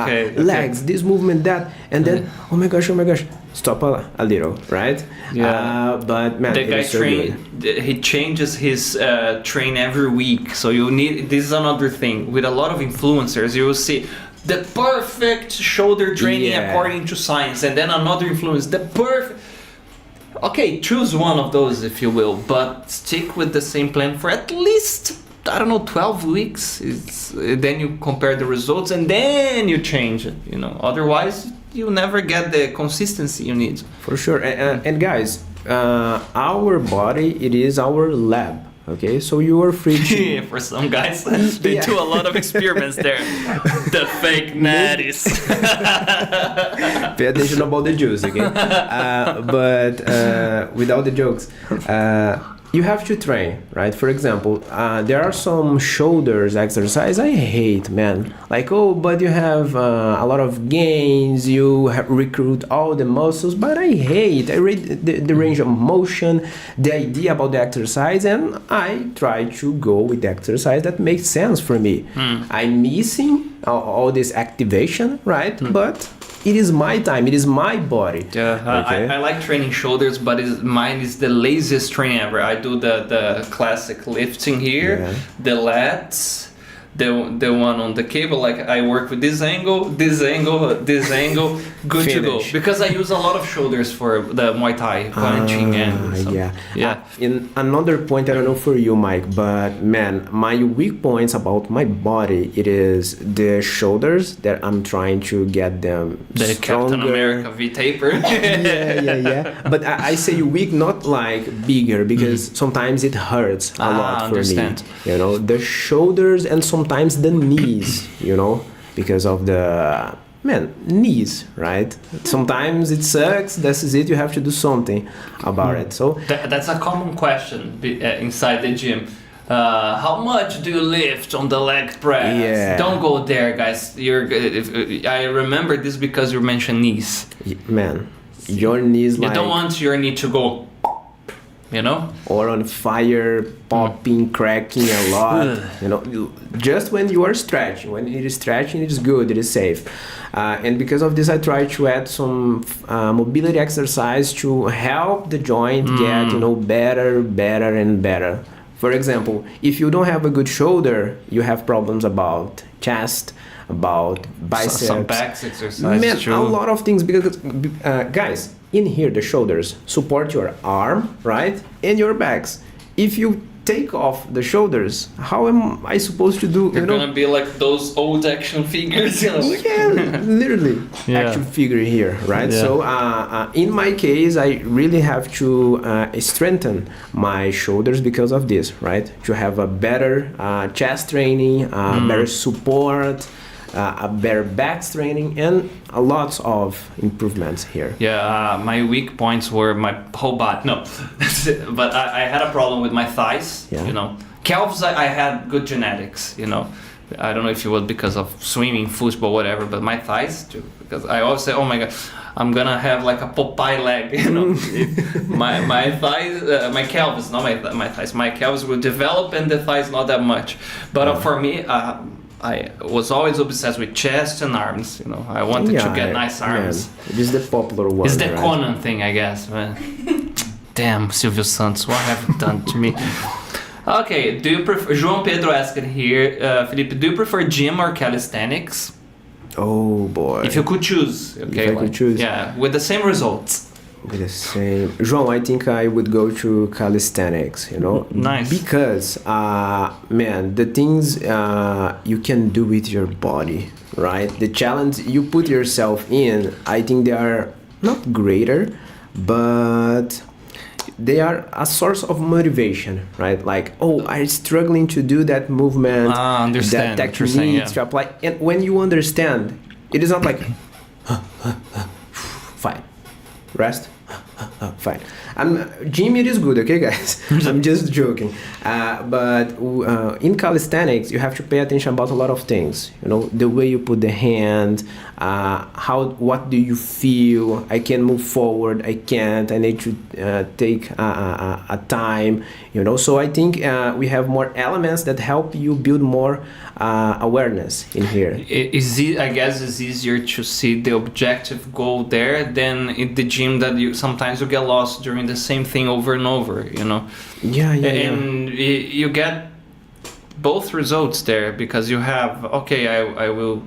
Speaker 1: Okay.
Speaker 2: legs, this movement, that, and then oh my gosh, stop a little, right?
Speaker 1: Yeah.
Speaker 2: But man,
Speaker 1: The
Speaker 2: it
Speaker 1: guy
Speaker 2: is so good.
Speaker 1: he changes his train every week. So you need, this is another thing with a lot of influencers. You will see the perfect shoulder training
Speaker 2: Yeah.
Speaker 1: according to science, and then another influence, the perfect. Okay, choose one of those if you will, but stick with the same plan for at least, I don't know, 12 weeks. Then you compare the results and then you change it. You know, otherwise you never get the consistency you need.
Speaker 2: For sure. And guys, our body, it is our lab. Okay, so you are free to...
Speaker 1: For some guys, they do a lot of experiments there. The fake natties.
Speaker 2: Pay attention about the juice, okay? But without the jokes, you have to train, right? For example, there are some shoulders exercise I hate, man. Like, oh, but you have a lot of gains, you recruit all the muscles, but I hate. I read the range of motion, the idea about the exercise, and I try to go with the exercise that makes sense for me. I'm missing all this activation, right? But it is my time, it is my body.
Speaker 1: Yeah,
Speaker 2: Okay.
Speaker 1: I like training shoulders, but mine is the laziest training ever. I do the classic lifting here,
Speaker 2: Yeah.
Speaker 1: the lats, the one on the cable. Like I work with this angle, good to go.
Speaker 2: Finish.
Speaker 1: Because I use a lot of shoulders for the Muay Thai punching and so, yeah.
Speaker 2: In another point, I don't know for you, Mike, but man, my weak points about my body, it is the shoulders that I'm trying to get them
Speaker 1: The
Speaker 2: stronger.
Speaker 1: Captain America V taper.
Speaker 2: yeah. But I say weak, not like bigger, because sometimes it hurts a lot for
Speaker 1: understand.
Speaker 2: me. You know, the shoulders and sometimes the knees, you know, because of the knees, right? Sometimes it sucks. This is it. You have to do something about it. So
Speaker 1: That's a common question inside the gym. How much do you lift on the leg press?
Speaker 2: Yeah.
Speaker 1: Don't go there, guys. I remember this because you mentioned knees.
Speaker 2: man, your knees
Speaker 1: You
Speaker 2: like
Speaker 1: don't want your knee to go, you know?
Speaker 2: or on fire, popping, cracking a lot. You know, just when you are stretching. When it is stretching, it is good. It is safe. And because of this, I try to add some mobility exercise to help the joint get better and better For example, if you don't have a good shoulder, you have problems about chest, about biceps,
Speaker 1: Some back exercises.
Speaker 2: man,
Speaker 1: true.
Speaker 2: a lot of things. Because guys, in here the shoulders support your arm, right, and your backs. If you take off the shoulders, how am I supposed to do?
Speaker 1: You're gonna be like those old action figures, you know? Like
Speaker 2: Yeah, literally
Speaker 1: Yeah.
Speaker 2: action figure here, right?
Speaker 1: Yeah.
Speaker 2: So in my case, I really have to strengthen my shoulders because of this, right? To have a better chest training, better support, a better back training, and a lots of improvements here.
Speaker 1: Yeah, my weak points were my whole body. No, but I had a problem with my thighs.
Speaker 2: Yeah.
Speaker 1: You know, calves. I had good genetics. You know, I don't know if it was because of swimming, football, whatever. But my thighs too, because I always say, "Oh my God, I'm gonna have like a Popeye leg." You know, my thighs, my calves, not my thighs. My calves will develop, and the thighs not that much. But for me, I was always obsessed with chest and arms. You know, I wanted to get nice arms.
Speaker 2: Man, it is the popular one.
Speaker 1: It's the
Speaker 2: right?
Speaker 1: Conan thing, I guess. Man. Damn, Silvio Santos, what have you done to me? Okay, do you prefer? João Pedro asked it here. Felipe, do you prefer gym or calisthenics?
Speaker 2: Oh boy.
Speaker 1: If you could choose, okay.
Speaker 2: If I could choose.
Speaker 1: Yeah, with the same results.
Speaker 2: With the same, João, I think I would go to calisthenics. You know,
Speaker 1: Nice.
Speaker 2: because man, the things you can do with your body, right? The challenge you put yourself in, I think they are not greater, but they are a source of motivation, right? Like, oh, I'm struggling to do that movement,
Speaker 1: Understand
Speaker 2: that
Speaker 1: what you're saying,
Speaker 2: technique to apply. And when you understand, it is not like fine, rest, fine. Gym, it is good, okay, guys? I'm just joking. But in calisthenics, you have to pay attention about a lot of things. You know, the way you put the hand, what do you feel? I can move forward, I can't. I need to take a time. You know, so I think we have more elements that help you build more awareness in here.
Speaker 1: I guess it's easier to see the objective goal there than in the gym that you sometimes you get lost during the same thing over and over, you know.
Speaker 2: Yeah.
Speaker 1: And you get both results there because you have, okay, I will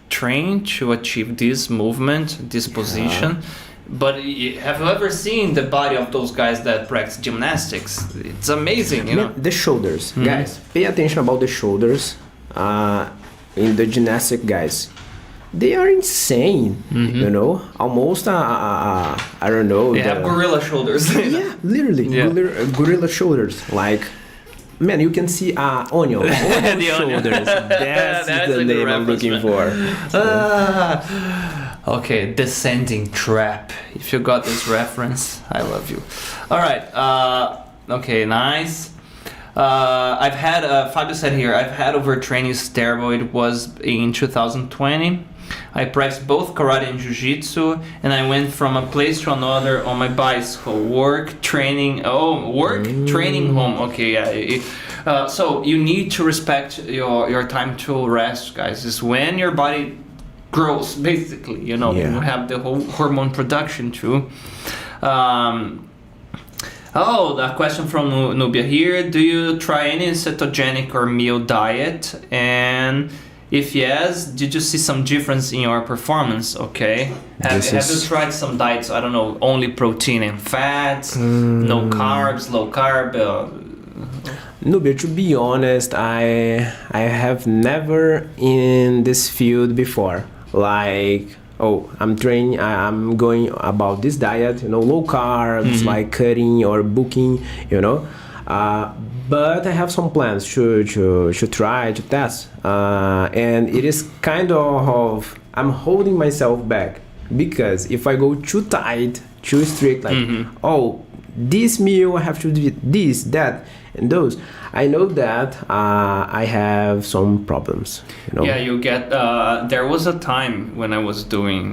Speaker 1: train to achieve this movement, this position. But have you ever seen the body of those guys that practice gymnastics? It's amazing, you know.
Speaker 2: The shoulders, guys. Pay attention about the shoulders in the gymnastic guys. They are insane, you know. Almost, I don't know.
Speaker 1: They have gorilla shoulders.
Speaker 2: Yeah, literally, gorilla shoulders. Like, man, you can see onion shoulders. That's the name I'm looking for.
Speaker 1: Okay, descending trap. If you got this reference, I love you. All right. Okay, nice. I've had Fabio said here. I've had overtraining steroid. It was in 2020. I practiced both karate and jiu-jitsu, and I went from a place to another on my bicycle. Training home. Okay, yeah. So you need to respect your time to rest, guys. It's when your body grows, basically. You know, you have the whole hormone production too. The question from Nubia here. Do you try any cetogenic or meal diet? And if yes, did you see some difference in your performance? Okay. Have you tried some diets? I don't know, only protein and fats, no carbs, low carb?
Speaker 2: Nubia, to be honest, I have never in this field before. Like, I'm training, I'm going about this diet, you know, low carbs, like cutting or booking, you know. But I have some plans to try to test, and it is kind of I'm holding myself back because if I go too tight, too strict, like this meal I have to do this, that, and those, I know that I have some problems. You know?
Speaker 1: Yeah, you get. There was a time when I was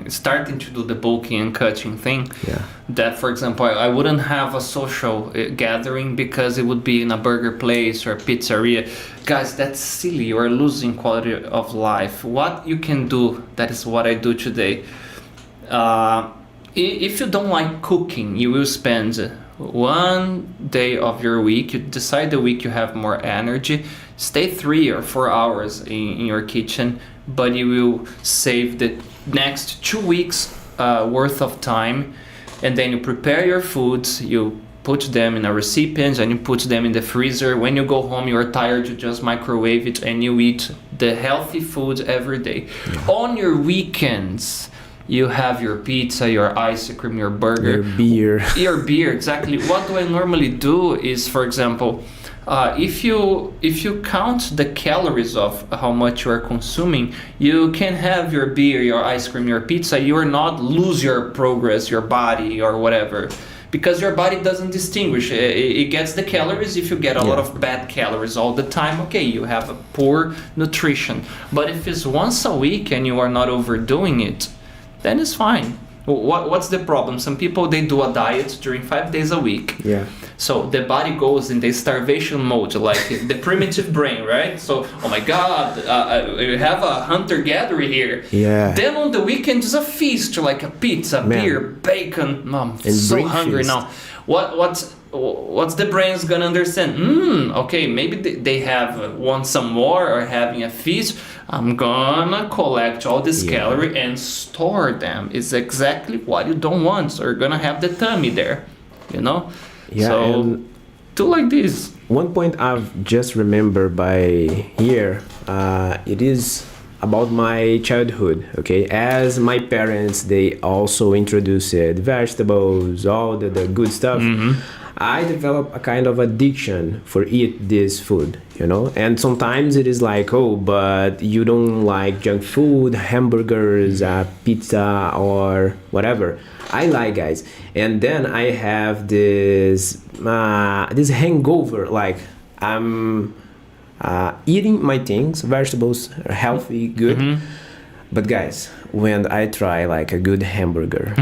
Speaker 1: starting to do the bulking and cutting thing.
Speaker 2: Yeah.
Speaker 1: That, for example, I wouldn't have a social gathering because it would be in a burger place or pizzeria. Guys, that's silly. You are losing quality of life. What you can do, that is what I do today. If you don't like cooking, you will spend one day of your week, you decide the week you have more energy, stay 3 or 4 hours in your kitchen, but you will save the next 2 weeks worth of time, and then you prepare your foods, you put them in a recipient and you put them in the freezer. When you go home, you are tired, you just microwave it and you eat the healthy food every day. On your weekends, you have your pizza, your ice cream, your burger, your beer. Exactly. What do I normally do is, for example, if you count the calories of how much you are consuming, you can have your beer, your ice cream, your pizza. You are not lose your progress, your body or whatever, because your body doesn't distinguish. It gets the calories. If you get a lot of bad calories all the time, okay, you have a poor nutrition. But if it's once a week and you are not overdoing it, then it's fine. What's the problem? Some people, they do a diet during 5 days a week.
Speaker 2: Yeah.
Speaker 1: So the body goes in the starvation mode, like the primitive brain, right? So, oh my God, we have a hunter-gatherer here.
Speaker 2: Yeah.
Speaker 1: Then on the weekend is a feast, like a pizza, beer, bacon. I'm so hungry now. What's the brain's gonna understand? Okay, maybe they have want some more or having a feast. I'm gonna collect all this calorie and store them. It's exactly what you don't want. So you're gonna have the tummy there, you know?
Speaker 2: Yeah,
Speaker 1: so do like this.
Speaker 2: One point I've just remembered by here, it is about my childhood, okay? As my parents, they also introduced vegetables, all the good stuff. I developed a kind of addiction for eat this food, you know? And sometimes it is like, oh, but you don't like junk food, hamburgers, pizza, or whatever. I like, guys. And then I have this hangover, like I'm eating my things, vegetables are healthy, good. But guys, when I try like a good hamburger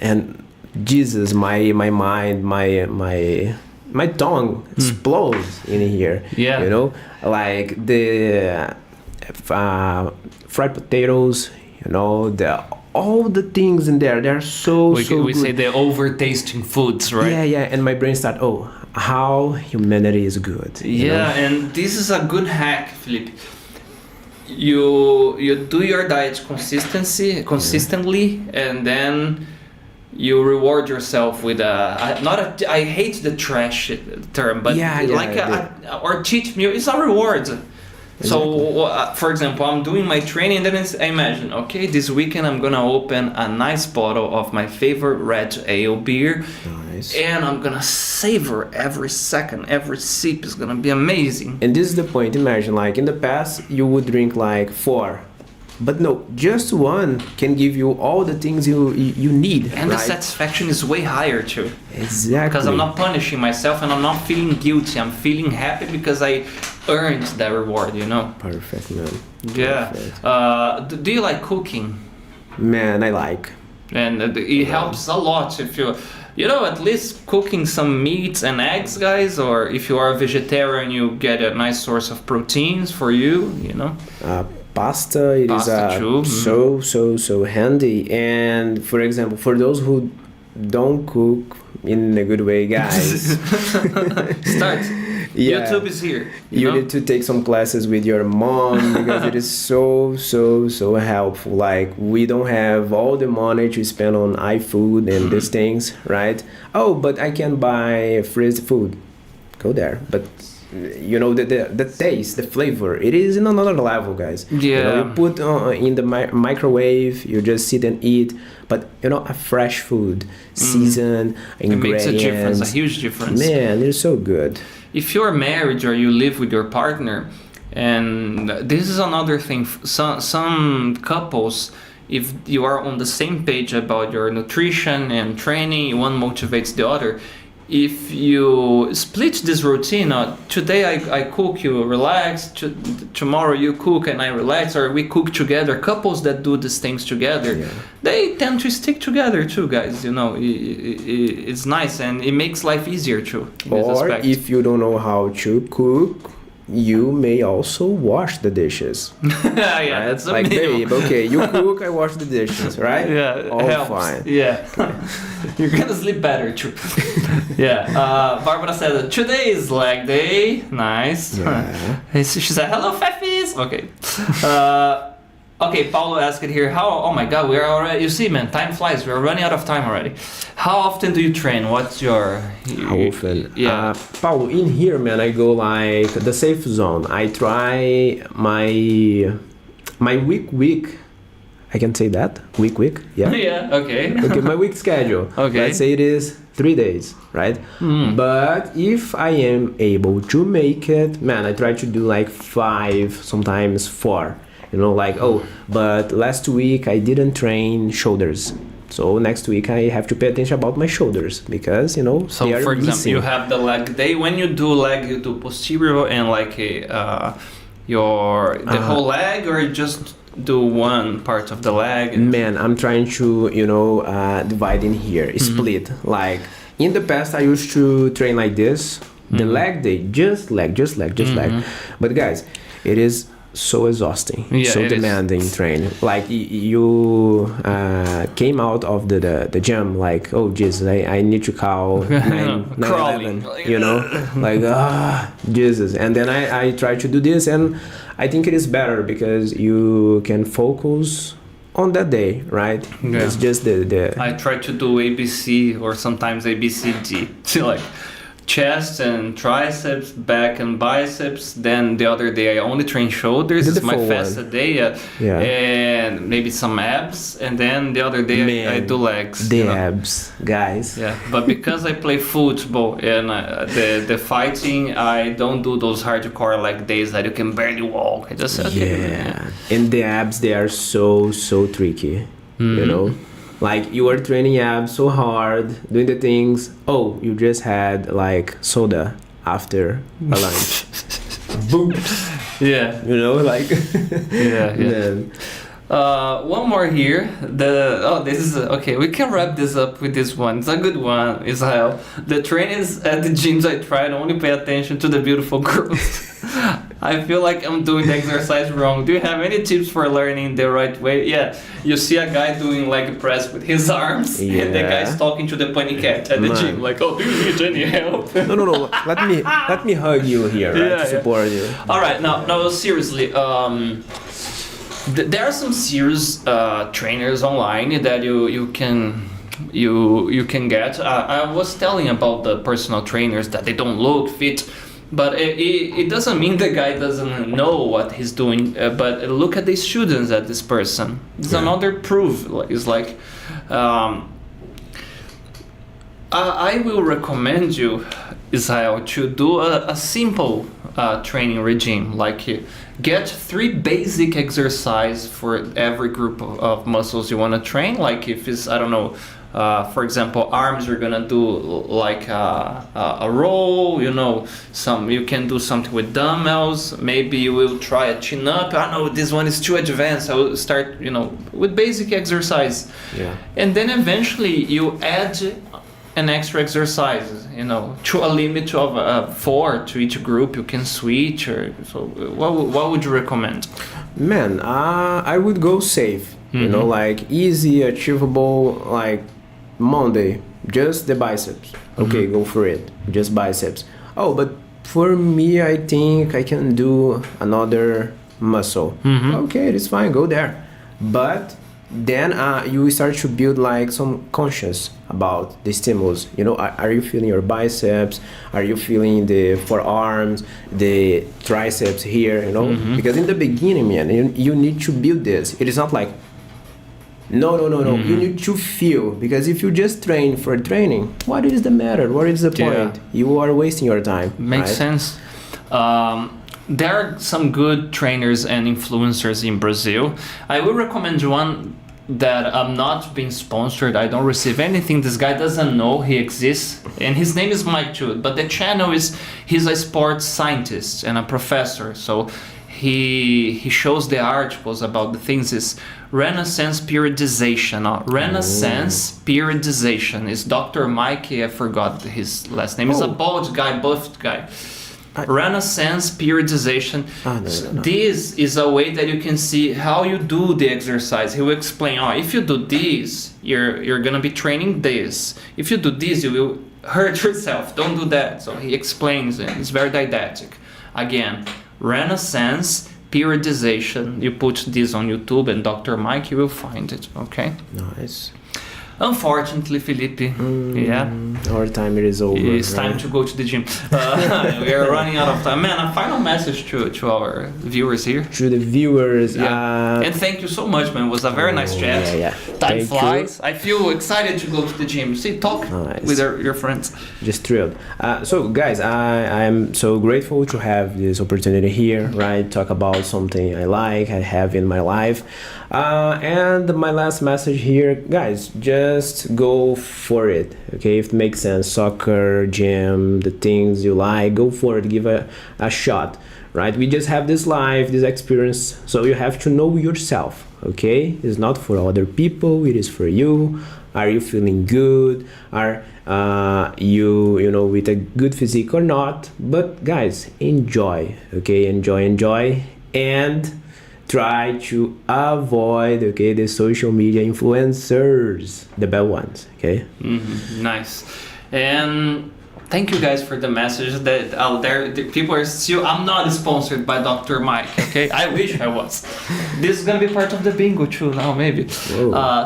Speaker 2: and Jesus, my mind, my tongue explodes in here.
Speaker 1: Yeah.
Speaker 2: You know, like the fried potatoes, you know, all the things in there, they're so
Speaker 1: we
Speaker 2: good.
Speaker 1: say the over-tasting foods, right?
Speaker 2: Yeah, and my brain start, how humanity is good. You know?
Speaker 1: And this is a good hack, Felipe. You do your diet consistently, and then you reward yourself with I hate the trash term, but or cheat meal is a reward. So, for example, I'm doing my training, and then I imagine, okay, this weekend I'm gonna open a nice bottle of my favorite red ale beer, and I'm gonna savor every second, every sip is gonna be amazing.
Speaker 2: And this is the point. Imagine, like in the past, you would drink like 4. But no, just one can give you all the things you need.
Speaker 1: And the satisfaction is way higher too.
Speaker 2: Exactly.
Speaker 1: Because I'm not punishing myself and I'm not feeling guilty. I'm feeling happy because I earned that reward, you know?
Speaker 2: Perfect, man.
Speaker 1: Yeah.
Speaker 2: Perfect.
Speaker 1: Do you like cooking?
Speaker 2: Man, I like.
Speaker 1: And it helps a lot if you know, at least cooking some meats and eggs, guys, or if you are a vegetarian, you get a nice source of proteins for you, you know?
Speaker 2: Pasta, it is so handy. And for example, for those who don't cook in a good way, guys,
Speaker 1: start. YouTube is here.
Speaker 2: You need to take some classes with your mom because it is so helpful. Like, we don't have all the money to spend on iFood and these things, right? Oh, but I can buy freeze food. Go there, but you know, the taste, the flavor, it is in another level, guys. You know, you put in the microwave, you just sit and eat, but you know, a fresh food, seasoned ingredients,
Speaker 1: it makes a difference, a huge difference.
Speaker 2: Man, it's so good.
Speaker 1: If you're married or you live with your partner, and this is another thing, some couples, if you are on the same page about your nutrition and training, one motivates the other. If you split this routine, today I cook, you relax, tomorrow you cook and I relax, or we cook together, couples that do these things together, they tend to stick together too, guys, you know, it's nice and it makes life easier too.
Speaker 2: Or if you don't know how to cook, you may also wash the dishes.
Speaker 1: Yeah,
Speaker 2: Right?
Speaker 1: that's a
Speaker 2: like,
Speaker 1: minimum.
Speaker 2: babe, okay, you cook, I wash the dishes, right?
Speaker 1: Yeah,
Speaker 2: all
Speaker 1: helps.
Speaker 2: fine.
Speaker 1: Yeah, you're gonna sleep better too. Yeah. Barbara said today is leg day. Nice.
Speaker 2: Yeah.
Speaker 1: She said hello, Fefis. Okay. Okay, Paulo asked it here. Oh my God, we are already. You see, man, time flies. We are running out of time already. How often do you train? What's your?
Speaker 2: How often?
Speaker 1: Yeah.
Speaker 2: Paulo, in here, man, I go like the safe zone. I try my week. I can say that week. Yeah.
Speaker 1: Yeah. Okay.
Speaker 2: Okay, my week schedule.
Speaker 1: Okay.
Speaker 2: Let's say it is 3 days, right? But if I am able to make it, man, I try to do like 5, sometimes 4. You know, like, oh, but last week I didn't train shoulders. So next week I have to pay attention about my shoulders because, you know,
Speaker 1: So
Speaker 2: they are
Speaker 1: for example,
Speaker 2: missing.
Speaker 1: you have the leg day. When you do leg, you do posterior and like the whole leg, or you just do one part of the leg?
Speaker 2: Man, I'm trying to, you know, divide in here, split. Like in the past, I used to train like this. The leg day, just leg. But guys, it is so exhausting,
Speaker 1: Yeah,
Speaker 2: so
Speaker 1: it is.
Speaker 2: demanding train. Like you came out of the gym like, oh Jesus, I need to call 911,
Speaker 1: Crawling.
Speaker 2: you know, like Jesus. And then I try to do this, and I think it is better because you can focus on that day, right?
Speaker 1: Yeah.
Speaker 2: It's just the
Speaker 1: I try to do ABC or sometimes ABCD. So like chest and triceps, back and biceps. Then the other day I only train shoulders.
Speaker 2: The
Speaker 1: It's my
Speaker 2: full
Speaker 1: fastest day.
Speaker 2: Yeah.
Speaker 1: And maybe some abs. And then the other day I
Speaker 2: Man,
Speaker 1: do legs.
Speaker 2: the
Speaker 1: you know.
Speaker 2: abs, guys.
Speaker 1: Yeah, but because I play football and the fighting, I don't do those hardcore leg days that you can barely walk. I just
Speaker 2: Yeah, and the abs, they are so tricky, you know, like you are training abs so hard, doing the things. Oh, you just had like soda after a lunch. Boom,
Speaker 1: Yeah,
Speaker 2: you know, like
Speaker 1: yeah.
Speaker 2: man.
Speaker 1: One more here. This is okay. We can wrap this up with this one. It's a good one, Israel. The trainings at the gyms I tried only pay attention to the beautiful girls. I feel like I'm doing the exercise wrong. Do you have any tips for learning the right way? Yeah, you see a guy doing leg press with his arms, and the
Speaker 2: Yeah.
Speaker 1: guy's talking to the bunny cat at the
Speaker 2: Man.
Speaker 1: gym, like, "Oh, do you need any help?"
Speaker 2: No. Let me hug you here, right,
Speaker 1: Yeah,
Speaker 2: to support you.
Speaker 1: All right, no, seriously. There are some serious trainers online that you can get. I was telling about the personal trainers that they don't look fit, but it doesn't mean the guy doesn't know what he's doing. But look at the students at this person. It's another proof. It's like. I will recommend you, Israel, to do a simple training regime. Like get 3 basic exercise for every group of muscles you want to train. Like if it's, I don't know, for example, arms, you're gonna do like a roll. You know, you can do something with dumbbells. Maybe you will try a chin up. I know this one is too advanced. I will start, with basic exercise.
Speaker 2: Yeah.
Speaker 1: And then eventually you add an extra exercise, to a limit of 4 to each group. You can switch, or so. What would you recommend?
Speaker 2: Man, I would go safe. You know, like easy, achievable. Like Monday, just the biceps. Okay, go for it. Just biceps. Oh, but for me, I think I can do another muscle. Okay, it's fine. Go there. But then you start to build like some conscious about the stimulus. Are you feeling your biceps? Are you feeling the forearms, the triceps here? Because in the beginning, man, you need to build this. It is not like no. You need to feel, because if you just train for training, what is the matter? What is the point? You are wasting your time.
Speaker 1: Makes
Speaker 2: right?
Speaker 1: sense. There are some good trainers and influencers in Brazil. I will recommend one that I'm not being sponsored. I don't receive anything. This guy doesn't know he exists, and his name is Mike too. But the channel he's a sports scientist and a professor. So he shows the articles about the things. Is Renaissance periodization. Renaissance periodization is Dr. Maick. I forgot his last name. He's a bald guy, buffed guy. Renaissance periodization.
Speaker 2: No.
Speaker 1: This is a way that you can see how you do the exercise. He will explain, if you do this, you're gonna be training this. If you do this, you will hurt yourself. Don't do that. So he explains it. It's very didactic. Again, Renaissance periodization. You put this on YouTube and Dr. Maick, you will find it. Okay.
Speaker 2: Nice.
Speaker 1: Unfortunately, Felipe,
Speaker 2: Our time is over.
Speaker 1: it's time to go to the gym. We are running out of time. Man, a final message to our viewers here.
Speaker 2: To the viewers,
Speaker 1: And thank you so much, man. It was a very nice chat.
Speaker 2: Yeah.
Speaker 1: Time
Speaker 2: Thank
Speaker 1: flies. I feel excited to go to the gym. See, talk
Speaker 2: Nice.
Speaker 1: with your friends.
Speaker 2: Just thrilled. So guys, I am so grateful to have this opportunity here, right? Talk about something I have in my life. And my last message here, guys, just go for it, okay? If it makes sense, soccer, gym, the things you like, go for it, give a shot, right? We just have this life, this experience, so you have to know yourself, okay? It's not for other people, it is for you. Are you feeling good? Are you know, with a good physique or not? But guys, enjoy, okay? Enjoy, and try to avoid, okay, the social media influencers, the bad ones, okay?
Speaker 1: Nice. And thank you guys for the message that out there. The people are still. I'm not sponsored by Dr. Maick, okay? I wish I was. This is gonna be part of the bingo too now, maybe.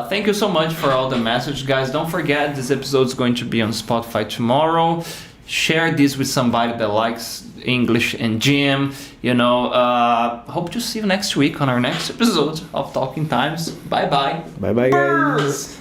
Speaker 1: Thank you so much for all the message, guys. Don't forget, this episode is going to be on Spotify tomorrow. Share this with somebody that likes English and gym. You know, hope to see you next week on our next episode of Talking Times. Bye bye.
Speaker 2: Bye guys.